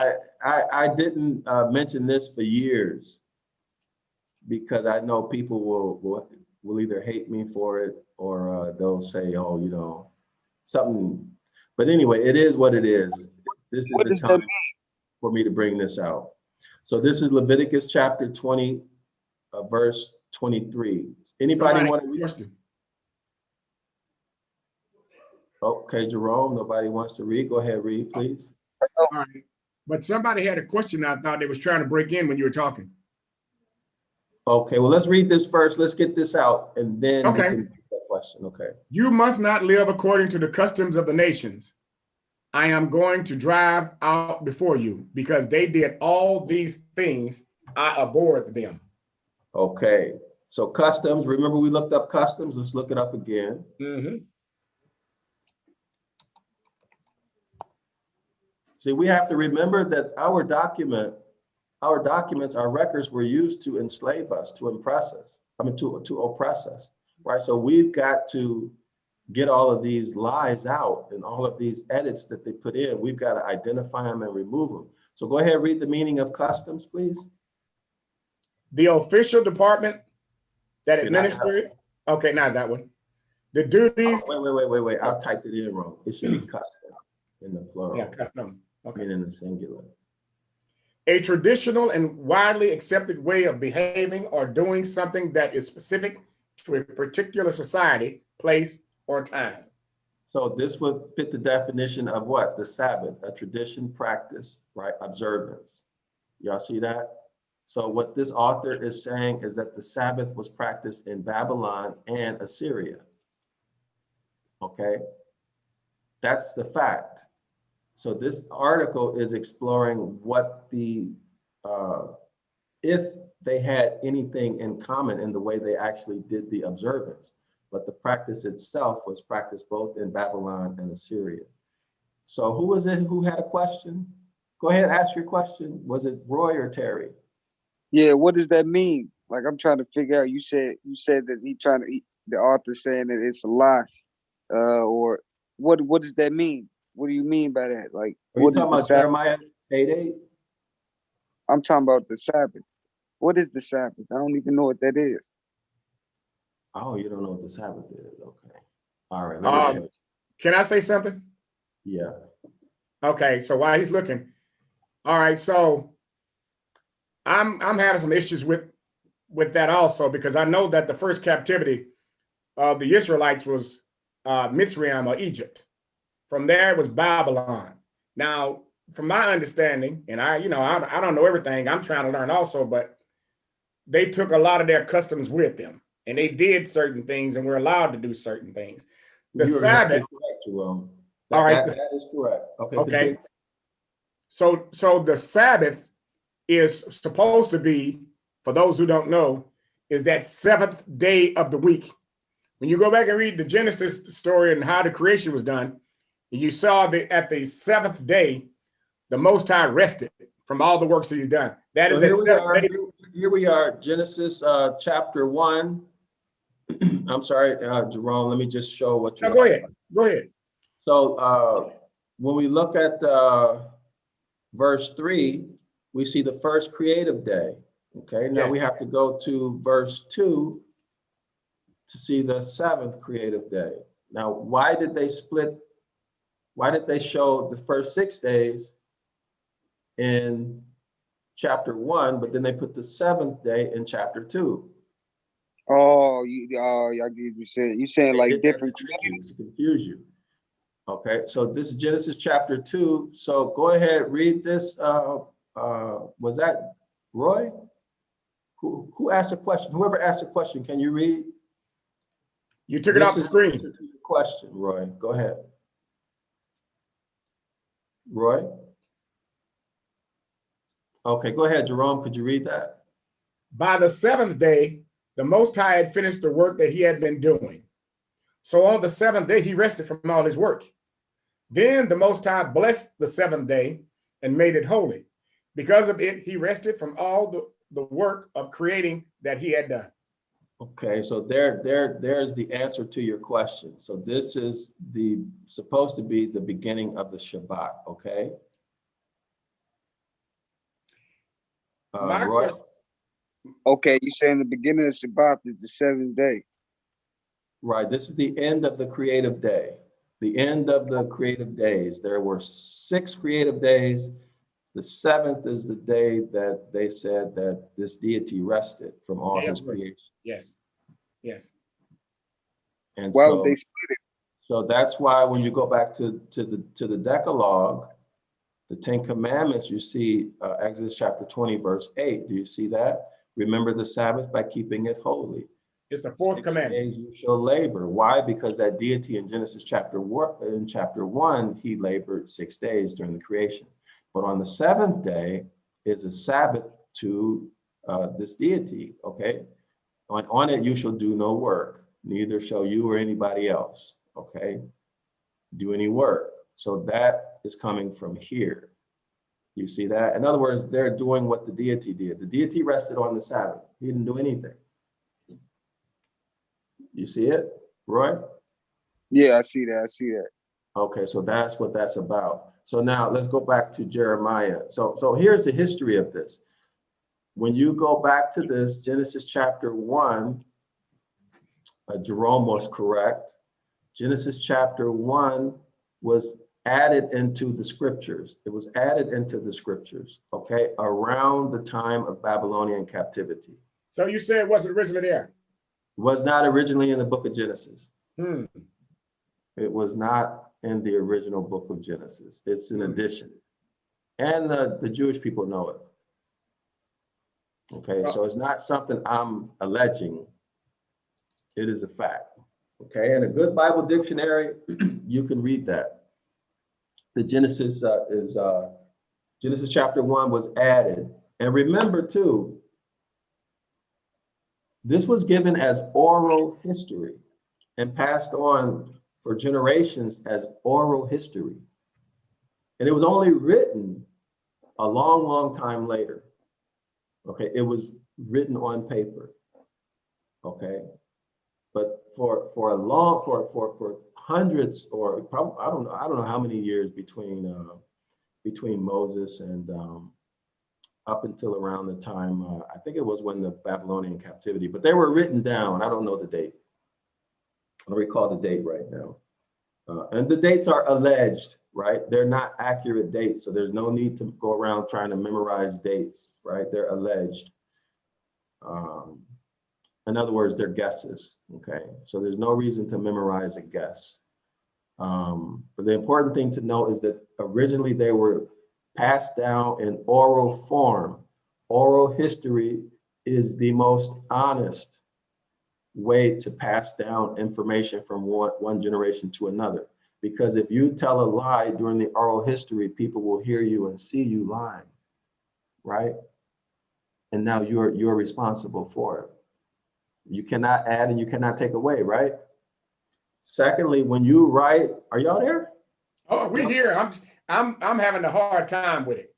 I didn't mention this for years because I know people will either hate me for it or they'll say, oh, you know, something. But anyway, it is what it is. This is the time for me to bring this out. So this is Leviticus chapter 20, verse 23. Anybody want to read? Question. Okay, Jerome, nobody wants to read. Go ahead, read, please. All right. But somebody had a question. I thought they was trying to break in when you were talking. Okay, well, let's read this first. Let's get this out, and then Okay. we can take that question. Okay. You must not live according to the customs of the nations. I am going to drive out before you because they did all these things. I abhorred them. Okay. So customs, remember we looked up customs. Let's look it up again. See, we have to remember that our documents, our records were used to enslave us, to impress us, to oppress us, right? So we've got to get all of these lies out and all of these edits that they put in. We've got to identify them and remove them. So go ahead, read the meaning of customs, please. The official department that administered. Okay, not that one. The duties. Oh, wait. I typed it in wrong. It should be custom in the plural. Yeah, custom. Okay. In the singular. A traditional and widely accepted way of behaving or doing something that is specific to a particular society, place, or time. So this would fit the definition of what? The Sabbath, a tradition, practice, right? Observance. Y'all see that? So what this author is saying is that the Sabbath was practiced in Babylon and Assyria. Okay? That's the fact. So this article is exploring what if they had anything in common in the way they actually did the observance. But the practice itself was practiced both in Babylon and Assyria. So who was it who had a question? Go ahead, ask your question. Was it Roy or Terry? Yeah, what does that mean? Like, I'm trying to figure out, you said that the author saying that it's a lie, or what does that mean? What do you mean by that? Like, are you talking about Jeremiah 8:8? I'm talking about the Sabbath. What is the Sabbath? I don't even know what that is. Oh, you don't know what the Sabbath is? Okay. All right. Let me show you. Can I say something? Yeah. Okay. So while he's looking, all right. So I'm having some issues with that also, because I know that the first captivity of the Israelites was Mitzrayim or Egypt. From there it was Babylon. Now from my understanding, and I don't know everything. I'm trying to learn also, but they took a lot of their customs with them, and they did certain things, and we're allowed to do certain things. The You're Sabbath. exactly correct, Jerome. All right. That is correct. Okay. Okay. So the Sabbath is supposed to be, for those who don't know, is that seventh day of the week. When you go back and read the Genesis story and how the creation was done, you saw that at the seventh day, the Most High rested from all the works that he's done. That is here we are, Genesis chapter 1. I'm sorry, Jerome, let me just show what you're Go ahead. Go ahead. So when we look at verse 3, we see the first creative day. Okay, now we have to go to verse 2 to see the seventh creative day. Now, why did they split? Why did they show the first 6 days in chapter 1, but then they put the seventh day in chapter 2? Oh, I get you saying. You saying like different to confuse you. Okay, so this is Genesis chapter 2. So go ahead, read this. Was that Roy? Who asked a question? Whoever asked a question, can you read? You took it off the screen. Question, Roy. Go ahead. Roy? Okay, go ahead, Jerome. Could you read that? By the seventh day, the Most High had finished the work that he had been doing. So on the seventh day, he rested from all his work. Then the Most High blessed the seventh day and made it holy. Because of it, he rested from all the work of creating that he had done. Okay, so there's the answer to your question. So this is supposed to be the beginning of the Shabbat, okay? Roy? Okay, you saying the beginning of Shabbat is the seventh day. Right, this is the end of the creative day. The end of the creative days. There were 6 creative days. The seventh is the day that they said that this deity rested from all his creation. Yes, yes. And why would they split it? So that's why when you go back to the Decalogue, the 10 Commandments, you see Exodus chapter 20, verse 8. Do you see that? Remember the Sabbath by keeping it holy. It's the 4th commandment. 6 days you shall labor. Why? Because that deity in Genesis chapter 1, he labored 6 days during the creation. But on the 7th day is a Sabbath to this deity, okay? On it you shall do no work, neither shall you or anybody else, okay, do any work. So that is coming from here. You see that? In other words, they're doing what the deity did. The deity rested on the Sabbath. He didn't do anything. You see it, Roy? Yeah, I see that. I see that. Okay, so that's what that's about. So now let's go back to Jeremiah. So here's the history of this. When you go back to this, Genesis chapter 1, Jerome was correct. Genesis chapter 1 was added into the scriptures. It was added into the scriptures, okay, around the time of Babylonian captivity. So you say it wasn't originally there? It was not originally in the book of Genesis. It was not in the original book of Genesis. It's an addition. And the Jewish people know it. Okay, so it's not something I'm alleging. It is a fact. Okay, in a good Bible dictionary, you can read that. The Genesis Genesis chapter 1 was added. And remember too, this was given as oral history and passed on for generations as oral history. And it was only written a long, long time later. Okay, it was written on paper. Okay, but for hundreds or probably I don't know how many years between Moses and up until around the time I think it was when the Babylonian captivity, but they were written down. I don't know the date. I don't recall the date right now. And the dates are alleged, right? They're not accurate dates, so there's no need to go around trying to memorize dates, right? They're alleged. In other words, they're guesses, okay? So there's no reason to memorize a guess. But the important thing to know is that originally they were passed down in oral form. Oral history is the most honest way to pass down information from one generation to another. Because if you tell a lie during the oral history, people will hear you and see you lying, right? And now you're responsible for it. You cannot add and you cannot take away, right? Secondly, when you write, are y'all there? Oh, we here. I'm having a hard time with it.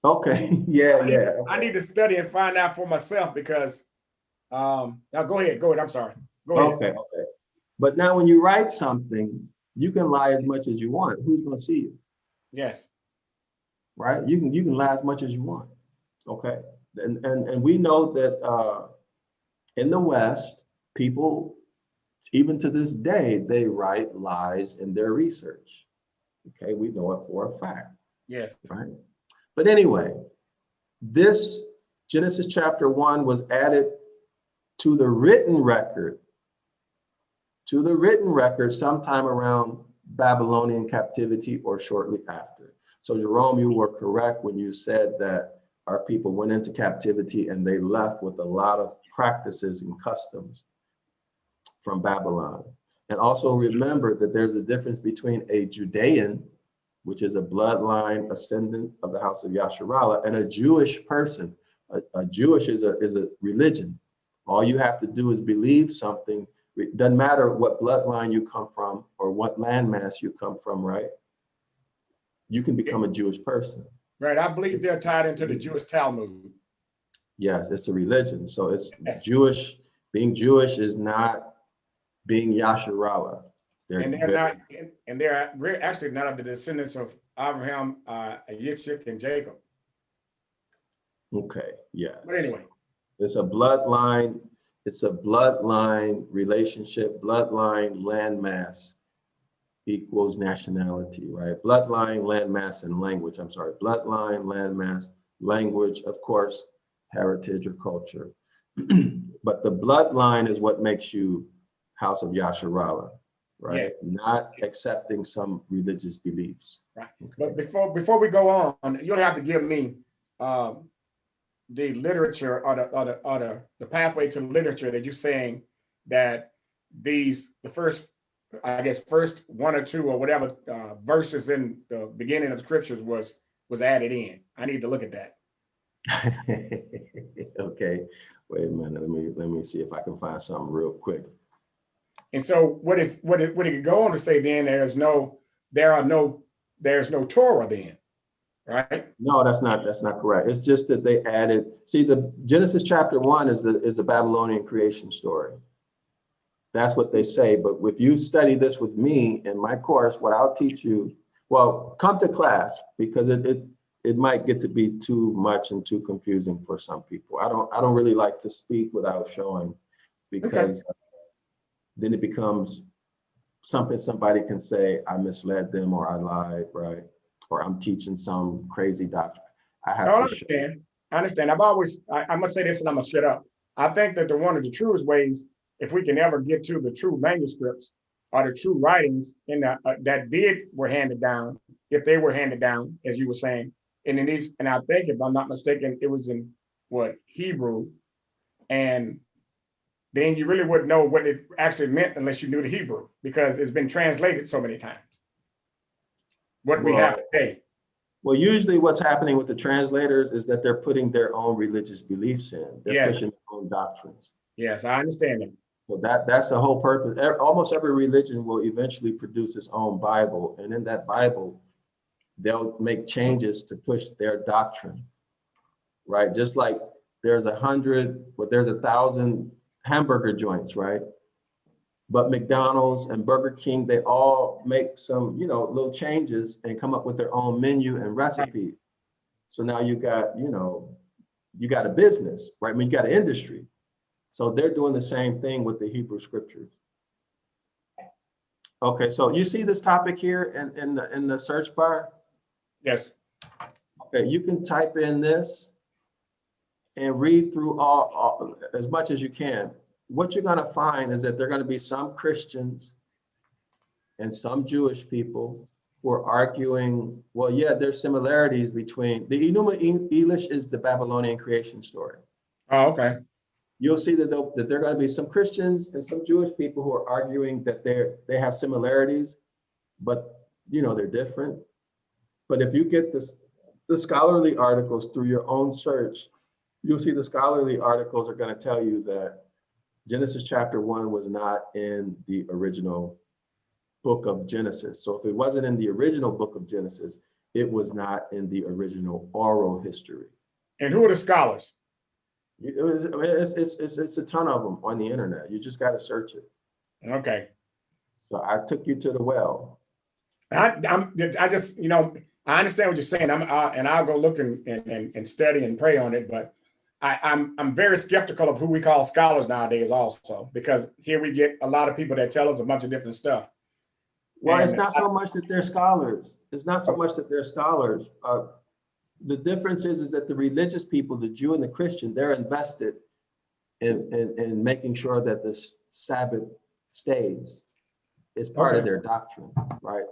Okay, yeah. I need to study and find out for myself because now go ahead. I'm sorry. Go ahead. Okay. But now when you write something, you can lie as much as you want. Who's going to see you? Yes. Right? You can lie as much as you want. Okay. And we know that in the West, people, even to this day, they write lies in their research. Okay, we know it for a fact. Yes. Right. But anyway, this Genesis chapter 1 was added to the written record sometime around Babylonian captivity or shortly after. So Jerome, you were correct when you said that our people went into captivity and they left with a lot of practices and customs from Babylon. And also remember that there's a difference between a Judean, which is a bloodline ascendant of the house of Yasharallah, and a Jewish person. A Jewish is a religion. All you have to do is believe something. It doesn't matter what bloodline you come from or what landmass you come from, right? You can become a Jewish person. Right. I believe they're tied into the Jewish Talmud. Yes, it's a religion. So it's Yes. Jewish. Being Jewish is not being Yasharallah. They're actually not of the descendants of Abraham, Yitzchak, and Jacob. Okay, yeah. But anyway. It's a bloodline relationship, bloodline landmass equals nationality, right? Bloodline, landmass, and language. I'm sorry, bloodline, landmass, language, of course, heritage or culture. But the bloodline is what makes you House of Yasharallah, right? Yeah. Not accepting some religious beliefs. Right. Okay. But before we go on, you'll have to give me the literature or the pathway to literature that you're saying that the first one or two or whatever verses in the beginning of the scriptures was added in. I need to look at that. Okay, wait a minute. Let me see if I can find something real quick. And so what it could go on to say then there's no Torah then, right? No, that's not correct. It's just that they added. See, the Genesis chapter 1 is the Babylonian creation story. That's what they say. But if you study this with me in my course, what I'll teach you, well, come to class because it might get to be too much and too confusing for some people. I don't really like to speak without showing because then it becomes something somebody can say, I misled them or I lied, right? Or I'm teaching some crazy doctrine. I understand. I must say this and I'm gonna shut up. I think that one of the truest ways, if we can ever get to the true manuscripts or the true writings in that were handed down, if they were handed down, as you were saying, and I think if I'm not mistaken, it was in Hebrew, and then you really wouldn't know what it actually meant unless you knew the Hebrew, because it's been translated so many times. We have today. Well, usually what's happening with the translators is that they're putting their own religious beliefs in. They're pushing their own doctrines. Yes, I understand that. So that's the whole purpose. Almost every religion will eventually produce its own Bible. And in that Bible, they'll make changes to push their doctrine, right? Just like there's 1,000 hamburger joints, right? But McDonald's and Burger King, they all make some, little changes and come up with their own menu and recipe. So now you got a business, right? I mean, you got an industry. So they're doing the same thing with the Hebrew scriptures. Okay, so you see this topic here in the search bar? Yes. Okay, you can type in this and read through all as much as you can. What you're going to find is that there are going to be some Christians and some Jewish people who are arguing, well, yeah, there's similarities between the Enuma Elish is the Babylonian creation story. Oh, okay. You'll see that there are going to be some Christians and some Jewish people who are arguing that they have similarities, but they're different. But if you get the scholarly articles through your own search, you'll see the scholarly articles are going to tell you that Genesis chapter 1 was not in the original book of Genesis. So if it wasn't in the original book of Genesis, it was not in the original oral history. And who are the scholars? It's a ton of them on the internet. You just got to search it. Okay. So I took you to the well. I just, I understand what you're saying. And I'll go look and study and pray on it. But I'm very skeptical of who we call scholars nowadays also, because here we get a lot of people that tell us a bunch of different stuff. Well, it's not so much that they're scholars. It's not so much that they're scholars. The difference is that the religious people, the Jew and the Christian, they're invested in making sure that the Sabbath stays. It's part of their doctrine, right?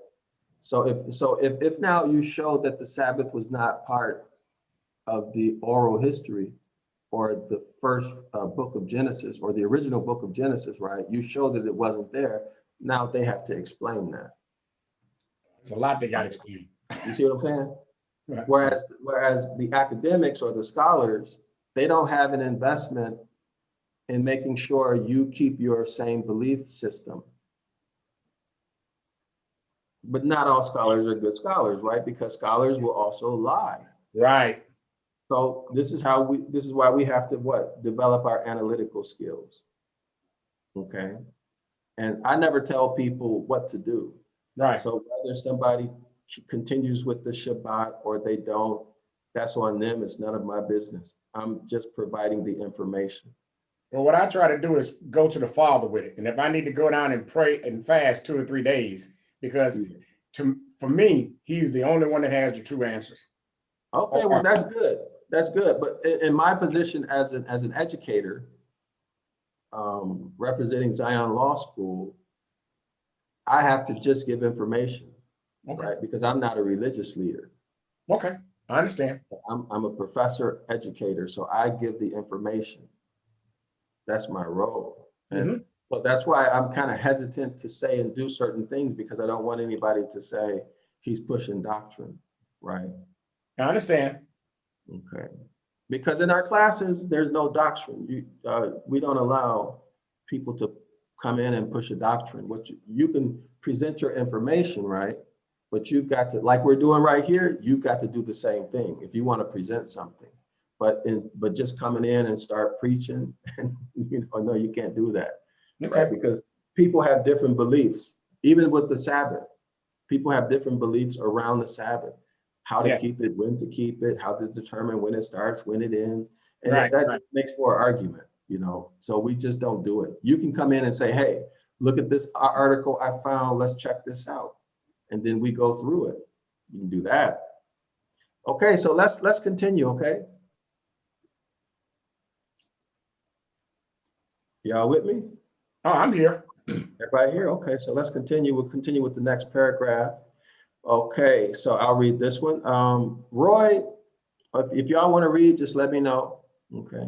So if now you show that the Sabbath was not part of the oral history or the first book of Genesis or the original book of Genesis, right? You show that it wasn't there. Now they have to explain that. It's a lot they got to explain. You see what I'm saying? Right. Whereas the academics or the scholars, they don't have an investment in making sure you keep your same belief system. But not all scholars are good scholars, right? Because scholars will also lie. Right. So this is why we have to develop our analytical skills. Okay. And I never tell people what to do. Right. So whether somebody continues with the Shabbat or they don't, that's on them. It's none of my business. I'm just providing the information. Well, what I try to do is go to the Father with it. And if I need to go down and pray and fast 2 or 3 days, because for me, he's the only one that has the true answers. Okay, well, that's good. That's good. But in my position as an educator, representing Zion Law School, I have to just give information, right? Because I'm not a religious leader. Okay, I understand. I'm a professor educator, so I give the information. That's my role. And but that's why I'm kind of hesitant to say and do certain things, because I don't want anybody to say he's pushing doctrine, right? I understand. Okay. Because in our classes, there's no doctrine. We don't allow people to come in and push a doctrine. What you can present your information, right? But you've got to, like we're doing right here, you've got to do the same thing if you want to present something. But just coming in and start preaching, no, you can't do that. Okay. Right? Because people have different beliefs, even with the Sabbath. People have different beliefs around the Sabbath. How to keep it, when to keep it, how to determine when it starts, when it ends. And that just makes for an argument, So we just don't do it. You can come in and say, hey, look at this article I found, let's check this out. And then we go through it. You can do that. Okay, so let's continue, okay? Y'all with me? Oh, I'm here. Everybody here? Okay, so let's continue. We'll continue with the next paragraph. Okay, so I'll read this one. Roy, if y'all want to read, just let me know. Okay.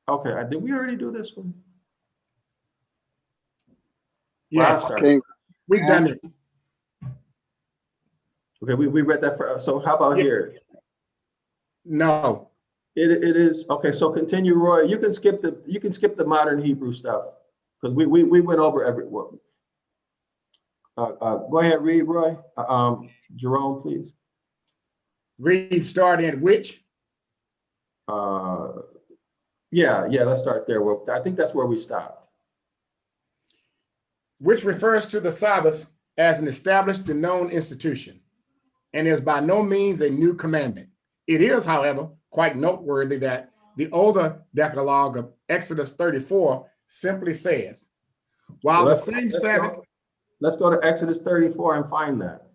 Okay, did we already do this one? Yes, Okay. we've done it. Okay, we read that for, so how about here? No. It is, okay, so continue, Roy. You can skip the modern Hebrew stuff, because we went over everyone. Go ahead, read, Roy. Jerome, please. Read starting at which? Yeah, let's start there. Well, I think that's where we stopped. Which refers to the Sabbath as an established and known institution, and is by no means a new commandment. It is, however, quite noteworthy that the older Decalogue of Exodus 34 simply says, while the same Sabbath. Let's go to Exodus 34 and find that,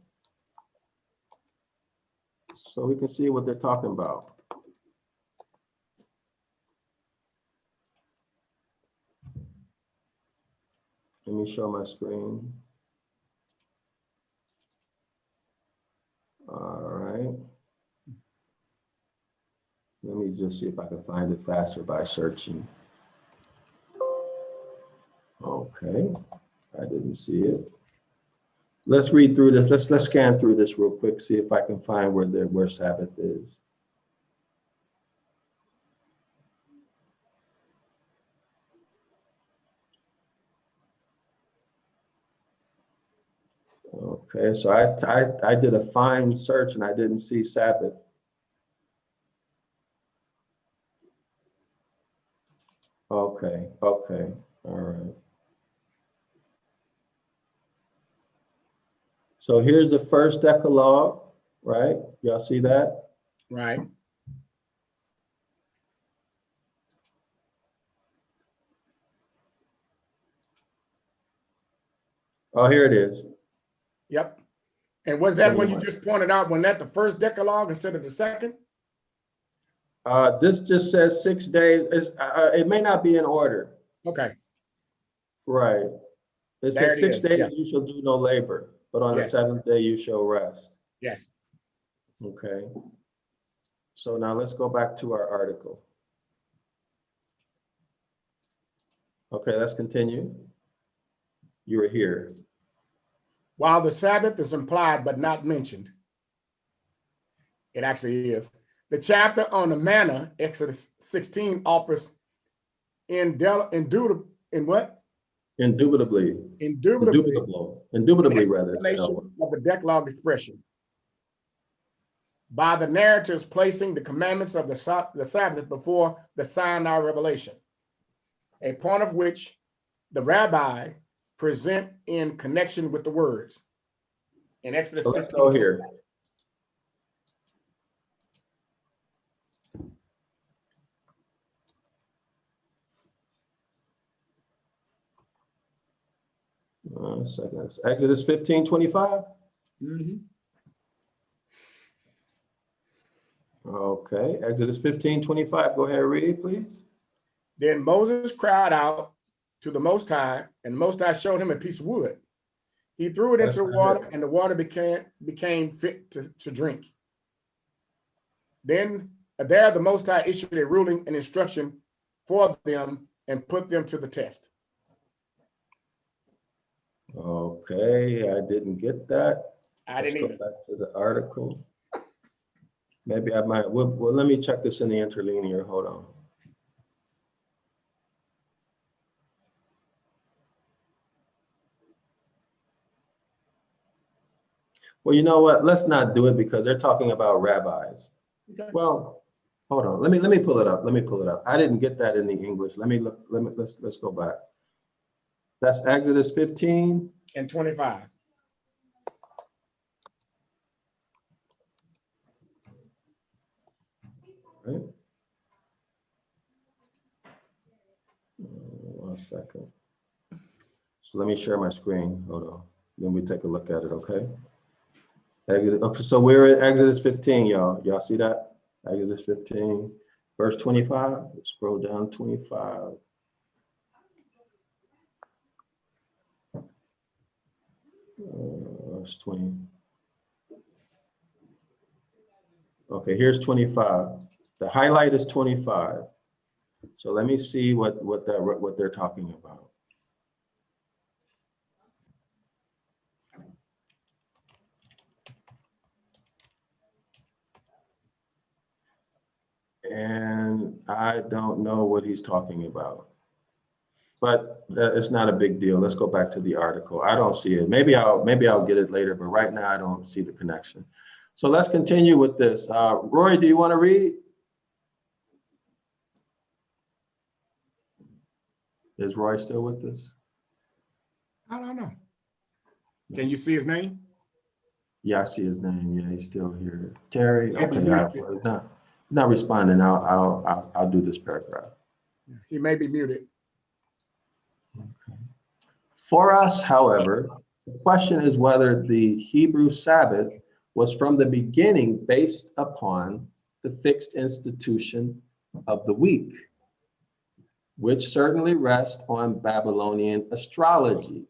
so we can see what they're talking about. Let me show my screen. All right. Let me just see if I can find it faster by searching. Okay, I didn't see it. Let's read through this. Let's scan through this real quick, see if I can find where Sabbath is. Okay, so I did a fine search and I didn't see Sabbath. Okay, all right. So here's the first Decalogue, right? Y'all see that? Right. Oh, here it is. Yep. And was that when you 21. just pointed out, when that the first Decalogue instead of the second? This just says 6 days. It may not be in order. Okay. Right. It There says it 6 is. days Yeah. you shall do no labor, but on the Yes. 7th day you shall rest. Yes. Okay. So now let's go back to our article. Okay, let's continue. You were here. While the Sabbath is implied but not mentioned, it actually is. The chapter on the manna, Exodus 16, offers indubitably Rather. Explanation of the Decalogue expression. By the narratives placing the commandments of the Sabbath before the Sinai revelation, a point of which the rabbi present in connection with the words. In Exodus 15. Let's go here. One second. Exodus 15:25. Mm-hmm. Okay, Exodus 15:25. Go ahead, read, please. Then Moses cried out to the Most High, and the Most High showed him a piece of wood. He threw it into the water, and the water became fit to drink. Then there the Most High issued a ruling and instruction for them and put them to the test. Okay, I didn't get that. I didn't either. Let's go back to the article. Maybe I might. Well, let me check this in the interlinear. Hold on. Well, you know what? Let's not do it because they're talking about rabbis. Okay. Well, hold on. Let me pull it up. Let me pull it up. I didn't get that in the English. Let me look. Let's go back. That's Exodus 15 and 25. Right. 1 second. So let me share my screen. Hold on. Then we take a look at it. Okay. Okay, so we're at Exodus 15, y'all. Y'all see that? Exodus 15, verse 25. Scroll down 25. Verse 20. Okay, here's 25. The highlight is 25. So let me see what they're talking about. And I don't know what he's talking about, but it's not a big deal. Let's go back to the article. I don't see it. Maybe I'll get it later, but right now I don't see the connection. So let's continue with this. Roy, do you want to read? Is Roy still with us? I don't know. Can you see his name? Yeah, I see his name. Yeah, he's still here. Terry. Maybe Okay, not responding. I'll do this paragraph. He may be muted. Okay. For us, however, the question is whether the Hebrew Sabbath was from the beginning based upon the fixed institution of the week, which certainly rests on Babylonian astrology,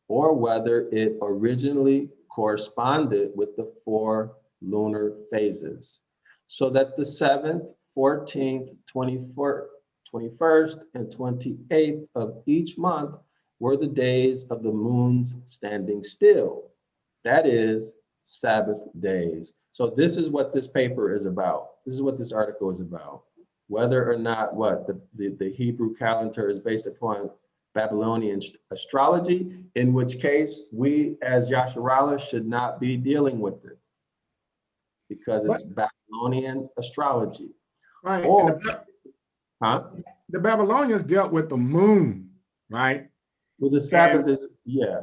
or whether it originally corresponded with the 4 lunar phases, so that the 7th, 14th, 21st, and 28th of each month were the days of the moon's standing still. That is Sabbath days. So this is what this paper is about. This is what this article is about. Whether or not the Hebrew calendar is based upon Babylonian astrology, in which case we as Yasharala should not be dealing with it because it's Babylonian astrology. Right. Or, The Babylonians dealt with the moon, right? Well, the Sabbath is, yeah.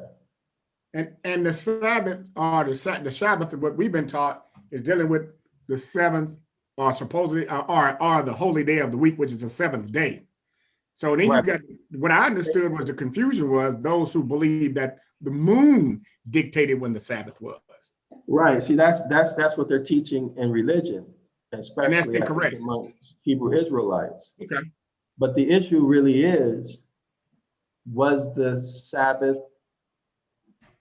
And the Sabbath or the Shabbat, what we've been taught is dealing with the 7th or supposedly or the holy day of the week, which is the 7th day. So then Right. you got, what I understood was the confusion was those who believed that the moon dictated when the Sabbath was. Right. See, that's what they're teaching in religion, especially And that's incorrect. among Hebrew Israelites. Okay. But the issue really is, was the Sabbath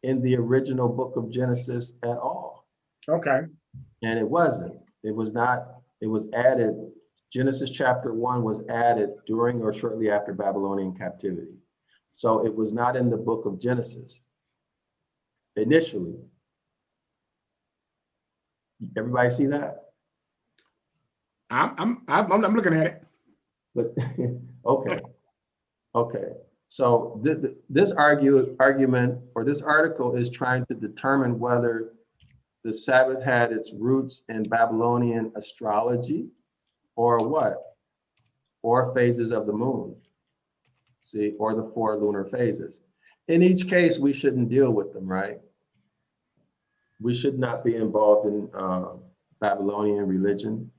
in the original book of Genesis at all? Okay. And it wasn't. It was not. It was added. Genesis chapter 1 was added during or shortly after Babylonian captivity. So it was not in the book of Genesis initially. Everybody see that? I'm looking at it. But okay. So this argument or this article is trying to determine whether the Sabbath had its roots in Babylonian astrology or what, or phases of the moon, see, or the 4 lunar phases. In each case, we shouldn't deal with them, right? We should not be involved in Babylonian religion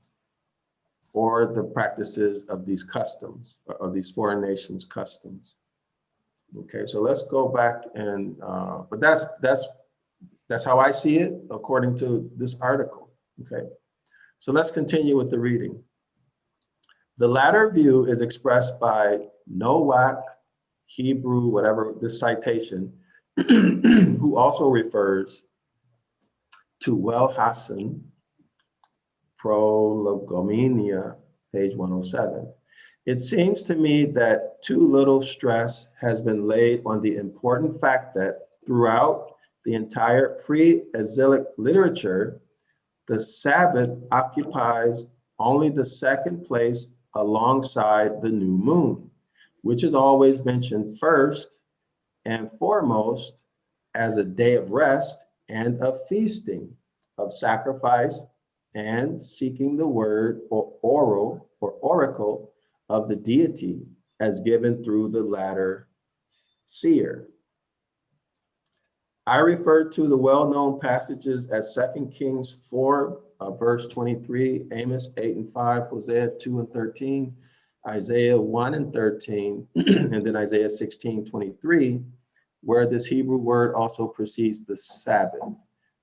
or the practices of these customs, of these foreign nations' customs. Okay, so let's go back and, but that's how I see it according to this article. Okay, so let's continue with the reading. The latter view is expressed by Nowak Hebrew, whatever this citation, who also refers to Well Hassan, Prolegomena, page 107. It seems to me that too little stress has been laid on the important fact that throughout the entire pre-exilic literature, the Sabbath occupies only the 2nd place alongside the new moon, which is always mentioned first and foremost as a day of rest and of feasting, of sacrifice, and seeking the word or oral or oracle of the deity as given through the latter seer. I refer to the well-known passages as 2 Kings 4, verse 23, Amos 8 and 5, Hosea 2 and 13, Isaiah 1 and 13, and then Isaiah 16, 23, where this Hebrew word also precedes the Sabbath.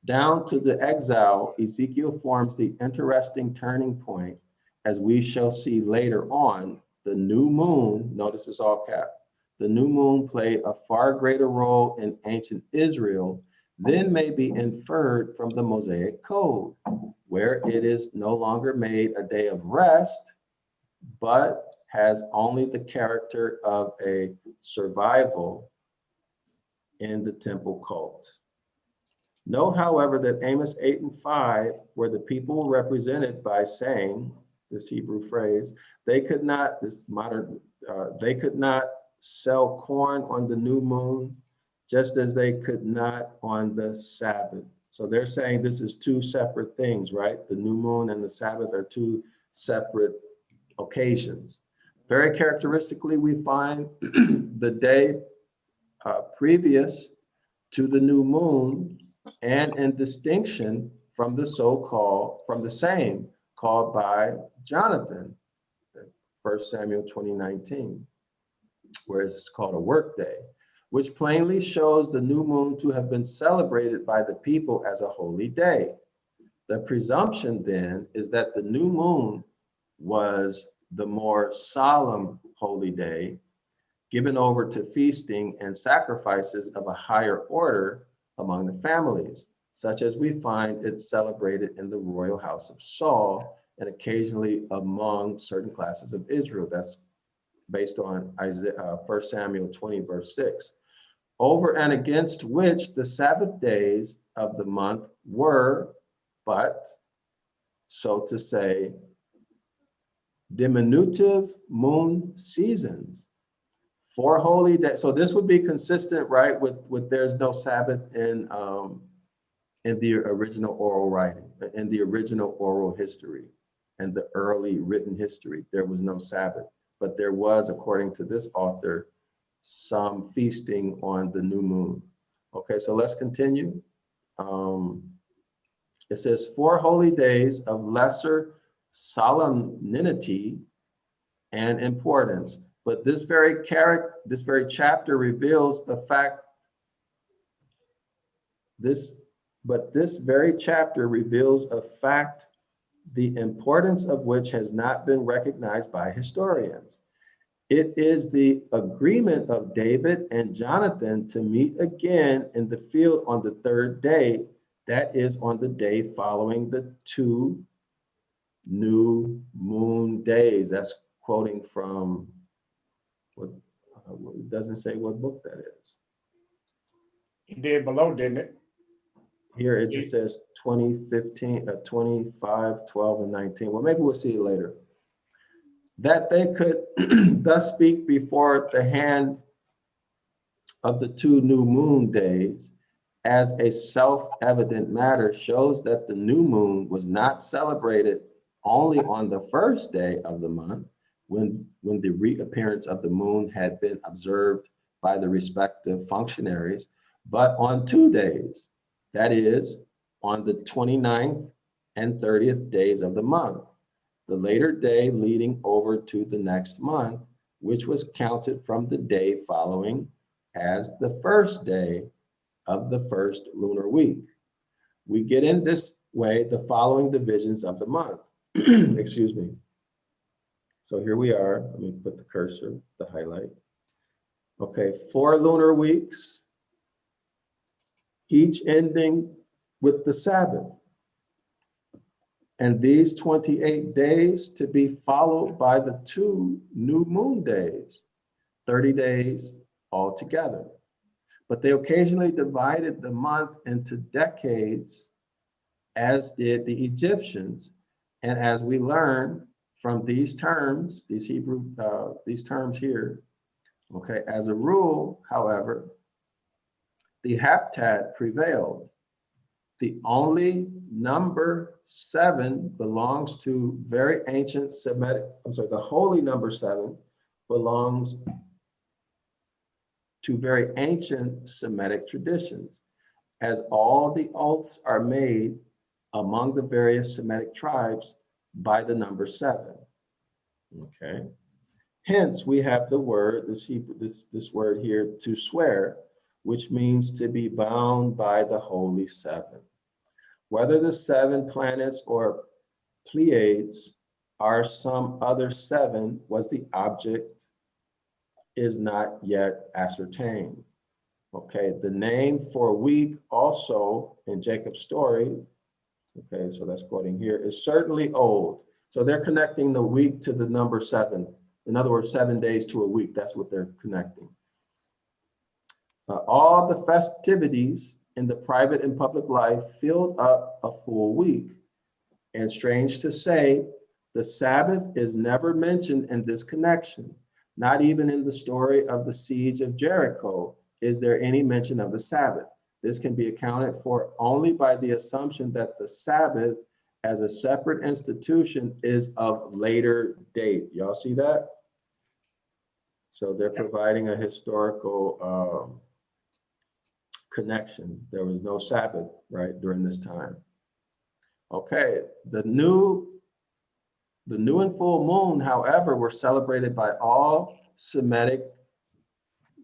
Down to the exile, Ezekiel forms the interesting turning point, as we shall see later on. The new moon, notice it's all capped, the new moon played a far greater role in ancient Israel than may be inferred from the Mosaic Code, where it is no longer made a day of rest, but has only the character of a survival in the temple cult. Note, however, that Amos 8 and 5, where the people were represented by saying, this Hebrew phrase, they could not sell corn on the new moon, just as they could not on the Sabbath. So they're saying this is 2 separate things, right? The new moon and the Sabbath are 2 separate occasions. Very characteristically, we find the day previous to the new moon and in distinction from the from the same called by Jonathan, 1 Samuel 20:19, where it's called a work day, which plainly shows the new moon to have been celebrated by the people as a holy day. The presumption then is that the new moon was the more solemn holy day, given over to feasting and sacrifices of a higher order among the families. such as we find it celebrated in the royal house of Saul and occasionally among certain classes of Israel. That's based on Isaiah, 1 Samuel 20, verse 6. Over and against which the Sabbath days of the month were but, so to say, diminutive moon seasons. 4 holy days. So this would be consistent, right, with there's no Sabbath in the original oral writing, in the original oral history and the early written history. There was no Sabbath, but there was, according to this author, some feasting on the new moon. Okay, so let's continue. It says 4 holy days of lesser solemnity and importance. But this very chapter reveals the fact. This very chapter reveals a fact, the importance of which has not been recognized by historians. It is the agreement of David and Jonathan to meet again in the field on the 3rd day, that is on the day following the 2 new moon days. That's quoting from what it doesn't say what book that is. He did below, didn't it? Here it just says 2015, 25, 12, and 19. Well, maybe we'll see it later. That they could thus speak before the hand of the 2 new moon days as a self-evident matter shows that the new moon was not celebrated only on the 1st day of the month, when the reappearance of the moon had been observed by the respective functionaries, but on 2 days, that is, on the 29th and 30th days of the month, the later day leading over to the next month, which was counted from the day following as the 1st day of the 1st lunar week. We get in this way the following divisions of the month. Excuse me. So here we are. Let me put the cursor, the highlight. Okay, 4 lunar weeks, each ending with the Sabbath. And these 28 days to be followed by the 2 new moon days, 30 days altogether. But they occasionally divided the month into decades, as did the Egyptians. And as we learn from these terms, these terms here, okay, as a rule, however, the heptad prevailed. The only number 7 belongs to very ancient Semitic, the holy number 7 belongs to very ancient Semitic traditions, as all the oaths are made among the various Semitic tribes by the number 7. Okay. Hence, we have the word, this word here, to swear, which means to be bound by the holy 7. Whether the 7 planets or Pleiades are some other 7 was the object is not yet ascertained. Okay, the name for week also in Jacob's story, okay, so that's quoting here, is certainly old. So they're connecting the week to the number 7. In other words, 7 days to a week, that's what they're connecting. All the festivities in the private and public life filled up a full week. And strange to say, the Sabbath is never mentioned in this connection. Not even in the story of the siege of Jericho is there any mention of the Sabbath. This can be accounted for only by the assumption that the Sabbath as a separate institution is of later date. Y'all see that? So they're providing a historical connection. There was no Sabbath, right, during this time. Okay, the new and full moon, however, were celebrated by all Semitic,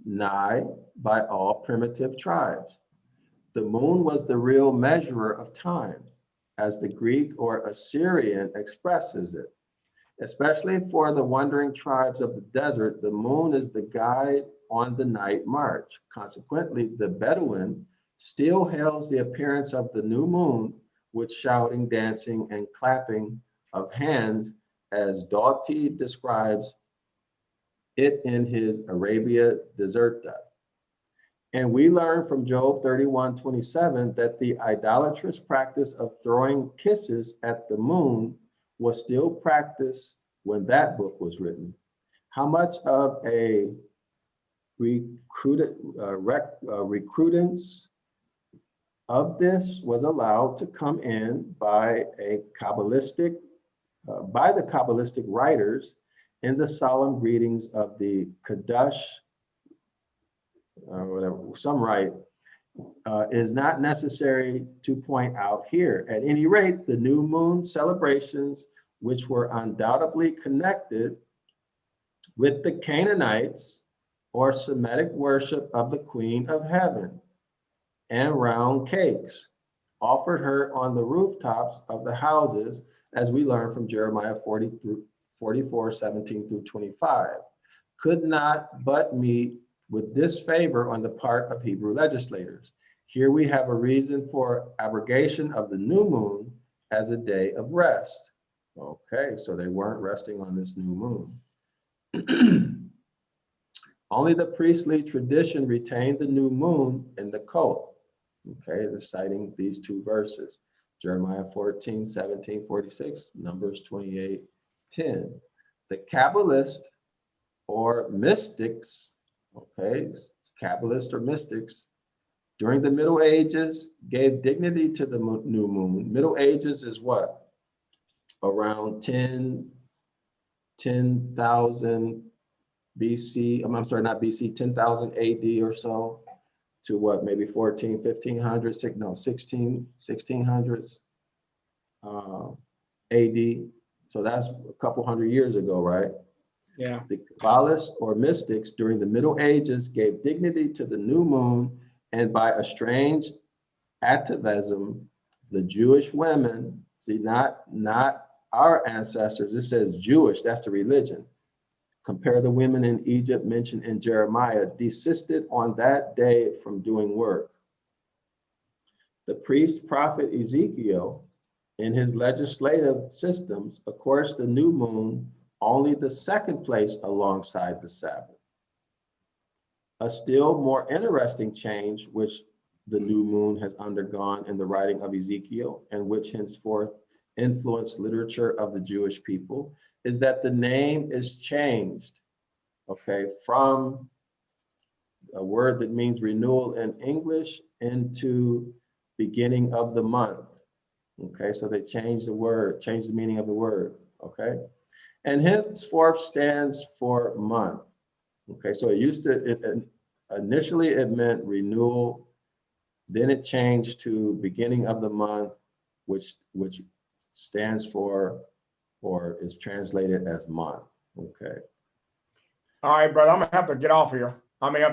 by all primitive tribes. The moon was the real measurer of time, as the Greek or Assyrian expresses it. Especially for the wandering tribes of the desert, the moon is the guide on the night march. Consequently, the Bedouin still hails the appearance of the new moon with shouting, dancing, and clapping of hands, as Doughty describes it in his Arabia Deserta. And we learn from Job 31:27 that the idolatrous practice of throwing kisses at the moon was still practiced when that book was written. How much of a recrudescence of this was allowed to come in by the Kabbalistic writers in the solemn greetings of the Kaddish, whatever, some rite, is not necessary to point out here. At any rate, the new moon celebrations, which were undoubtedly connected with the Canaanites or Semitic worship of the Queen of Heaven, and round cakes offered her on the rooftops of the houses, as we learn from Jeremiah 44:17-25, could not but meet with disfavor on the part of Hebrew legislators. Here we have a reason for abrogation of the new moon as a day of rest. Okay, so they weren't resting on this new moon. Only the priestly tradition retained the new moon in the cult. Okay, they're citing these two verses, Jeremiah 14:17-46, Numbers 28:10. The Kabbalist or mystics, okay, Kabbalists or mystics, during the Middle Ages gave dignity to the new moon. Middle Ages is what? Around 10,000 BC, I'm sorry, not BC, 10,000 AD or so, to what, maybe 1500s, 1600s AD. So that's a couple hundred years ago, right? Yeah. The Kabbalists or mystics during the Middle Ages gave dignity to the new moon, and by a strange atavism, the Jewish women, see, not our ancestors, it says Jewish, that's the religion. Compare the women in Egypt mentioned in Jeremiah, desisted on that day from doing work. The priest prophet Ezekiel, in his legislative systems, accords the new moon only the second place alongside the Sabbath. A still more interesting change, which the new moon has undergone in the writing of Ezekiel, and which henceforth influenced literature of the Jewish people, is that the name is changed, okay, from a word that means renewal in English into beginning of the month. Okay, so they changed the word, changed the meaning of the word, okay? And henceforth stands for month. Okay, so it used to, initially it meant renewal, then it changed to beginning of the month, which stands for, or is translated as month. Okay. All right, brother, I'm gonna have to get off here. I mean,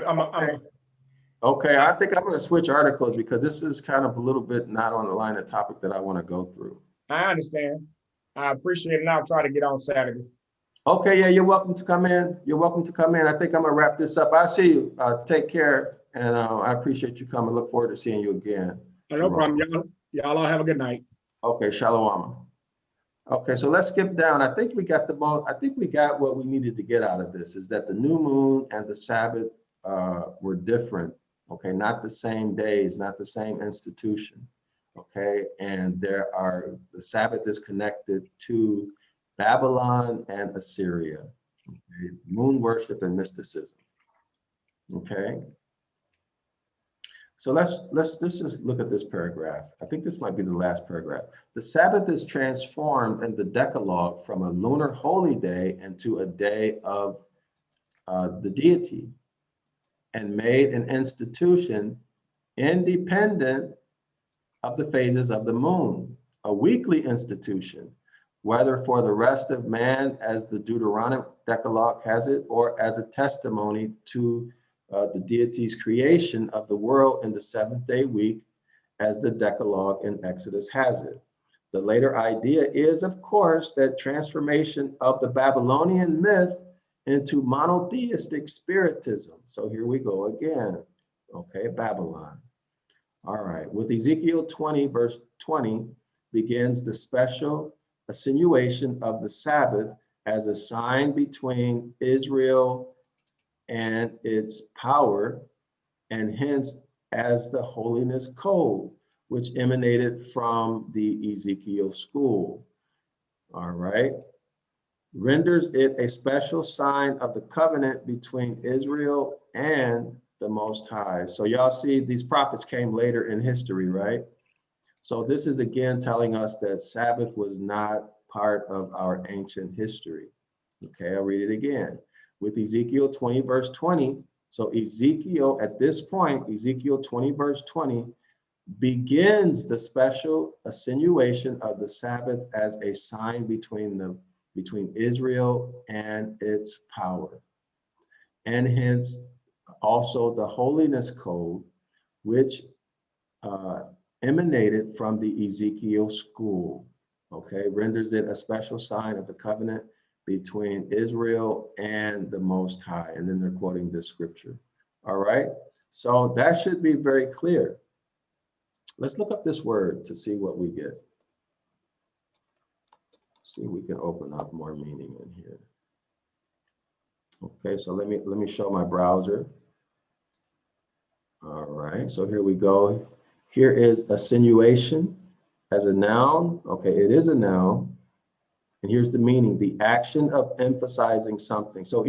Okay, I think I'm gonna switch articles because this is kind of a little bit not on the line of topic that I want to go through. I understand. I appreciate it, and I'll try to get on Saturday. Okay, yeah, you're welcome to come in. You're welcome to come in. I think I'm gonna wrap this up. I see you. Take care, and I appreciate you coming. Look forward to seeing you again. No problem. Y'all all have a good night. Okay, shalom. Okay, so let's skip down. I think we got what we needed to get out of this, is that the new moon and the Sabbath were different. Okay, not the same days, not the same institution. Okay, and the Sabbath is connected to Babylon and Assyria, okay? Moon worship and mysticism. Okay, so let's just look at this paragraph. I think this might be the last paragraph. The Sabbath is transformed in the Decalogue from a lunar holy day into a day of the deity, and made an institution independent of the phases of the moon, a weekly institution, whether for the rest of man, as the Deuteronomy Decalogue has it, or as a testimony to the deity's creation of the world in the seventh-day week, as the Decalogue in Exodus has it. The later idea is, of course, that transformation of the Babylonian myth into monotheistic spiritism. So here we go again, okay, Babylon. All right, with Ezekiel 20, verse 20, begins the special assignation of the Sabbath as a sign between Israel and its power, and hence as the holiness code, which emanated from the Ezekiel school. All right, renders it a special sign of the covenant between Israel and the Most High. So y'all see these prophets came later in history, right? So this is again telling us that Sabbath was not part of our ancient history. Okay, I'll read it again. With Ezekiel 20, verse 20, so Ezekiel, at this point, Ezekiel 20, verse 20, begins the special assignation of the Sabbath as a sign between Israel and its power. And hence also the holiness code, which emanated from the Ezekiel school, okay, renders it a special sign of the covenant between Israel and the Most High. And then they're quoting this scripture. All right, so that should be very clear. Let's look up this word to see what we get. See if we can open up more meaning in here. Okay, so let me show my browser. All right, so here we go. Here is assinuation as a noun. Okay, it is a noun. And here's the meaning: the action of emphasizing something. So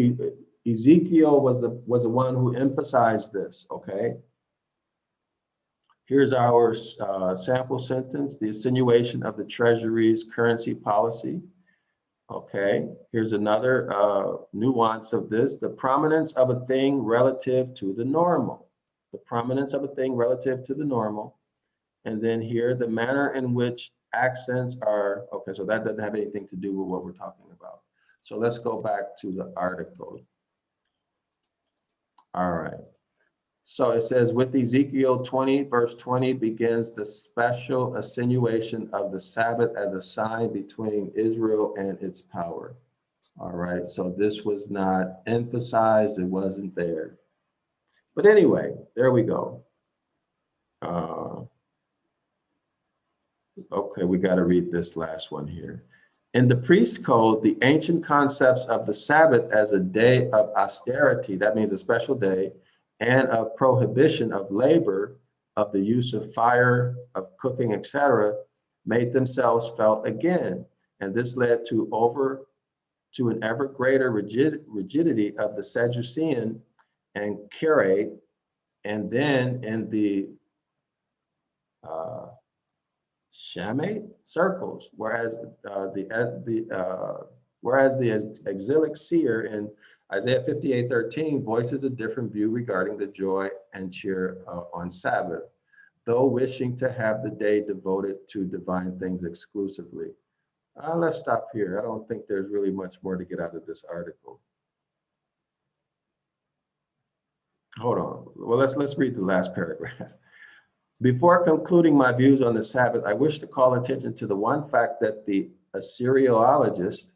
Ezekiel was the one who emphasized this. Okay. Here's our sample sentence: the assinuation of the Treasury's currency policy. Okay. Here's another nuance of this: the prominence of a thing relative to the normal. The prominence of a thing relative to the normal. And then here, the manner in which accents are, okay, so that doesn't have anything to do with what we're talking about. So let's go back to the article. All right. So it says, with Ezekiel 20, verse 20 begins the special assinuation of the Sabbath as a sign between Israel and its power. All right. So this was not emphasized. It wasn't there. But anyway, there we go. Okay, we got to read this last one here. In the priest code, the ancient concepts of the Sabbath as a day of austerity, that means a special day, and of prohibition of labor, of the use of fire, of cooking, etc., made themselves felt again. And this led to an ever greater rigidity of the Sadducean and Curate, and then in the Shamate circles, whereas the exilic seer in Isaiah 58:13 voices a different view regarding the joy and cheer on Sabbath, though wishing to have the day devoted to divine things exclusively. Let's stop here. I don't think there's really much more to get out of this article. Hold on. Well, let's read the last paragraph. Before concluding my views on the Sabbath, I wish to call attention to the one fact that the Assyriologists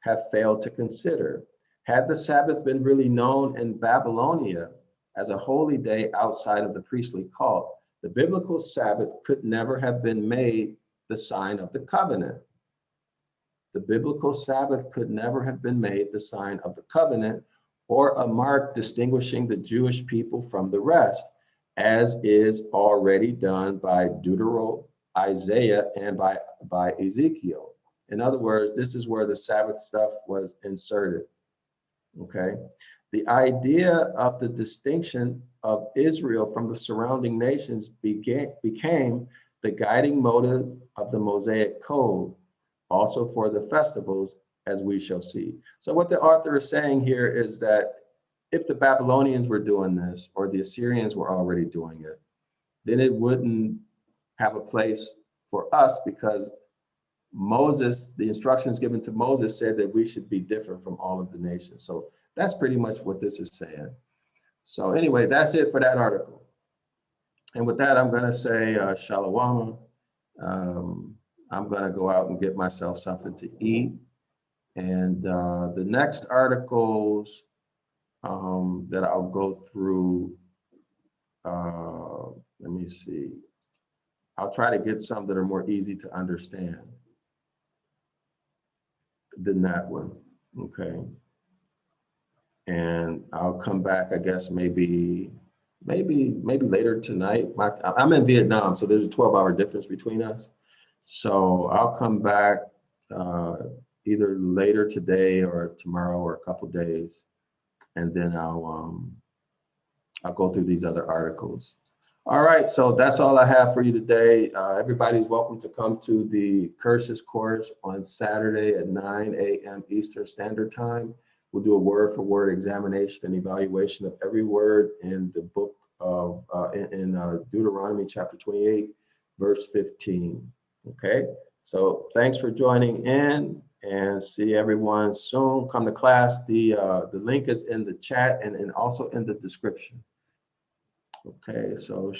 have failed to consider. Had the Sabbath been really known in Babylonia as a holy day outside of the priestly cult, the biblical Sabbath could never have been made the sign of the covenant. The biblical Sabbath could never have been made the sign of the covenant or a mark distinguishing the Jewish people from the rest, as is already done by Deuteronomy, Isaiah, and by Ezekiel. In other words, this is where the Sabbath stuff was inserted. Okay. The idea of the distinction of Israel from the surrounding nations became the guiding motive of the Mosaic Code, also for the festivals, as we shall see. So what the author is saying here is that if the Babylonians were doing this, or the Assyrians were already doing it, then it wouldn't have a place for us, because Moses, the instructions given to Moses said that we should be different from all of the nations. So that's pretty much what this is saying. So anyway, that's it for that article. And with that, I'm going to say shalom. I'm going to go out and get myself something to eat. And the next articles that I'll go through Let me see. I'll try to get some that are more easy to understand than that one. Okay. And I'll come back, I guess, maybe later tonight. I'm in Vietnam, so there's a 12-hour difference between us. So I'll come back either later today or tomorrow or a couple days, and then I'll go through these other articles. All right, so that's all I have for you today. Everybody's welcome to come to the Curses course on Saturday at 9 a.m. Eastern Standard Time. We'll do a word-for-word examination and evaluation of every word in the book of Deuteronomy chapter 28, verse 15. Okay, so thanks for joining in, and see everyone soon. Come to class. The link is in the chat and also in the description. Okay, so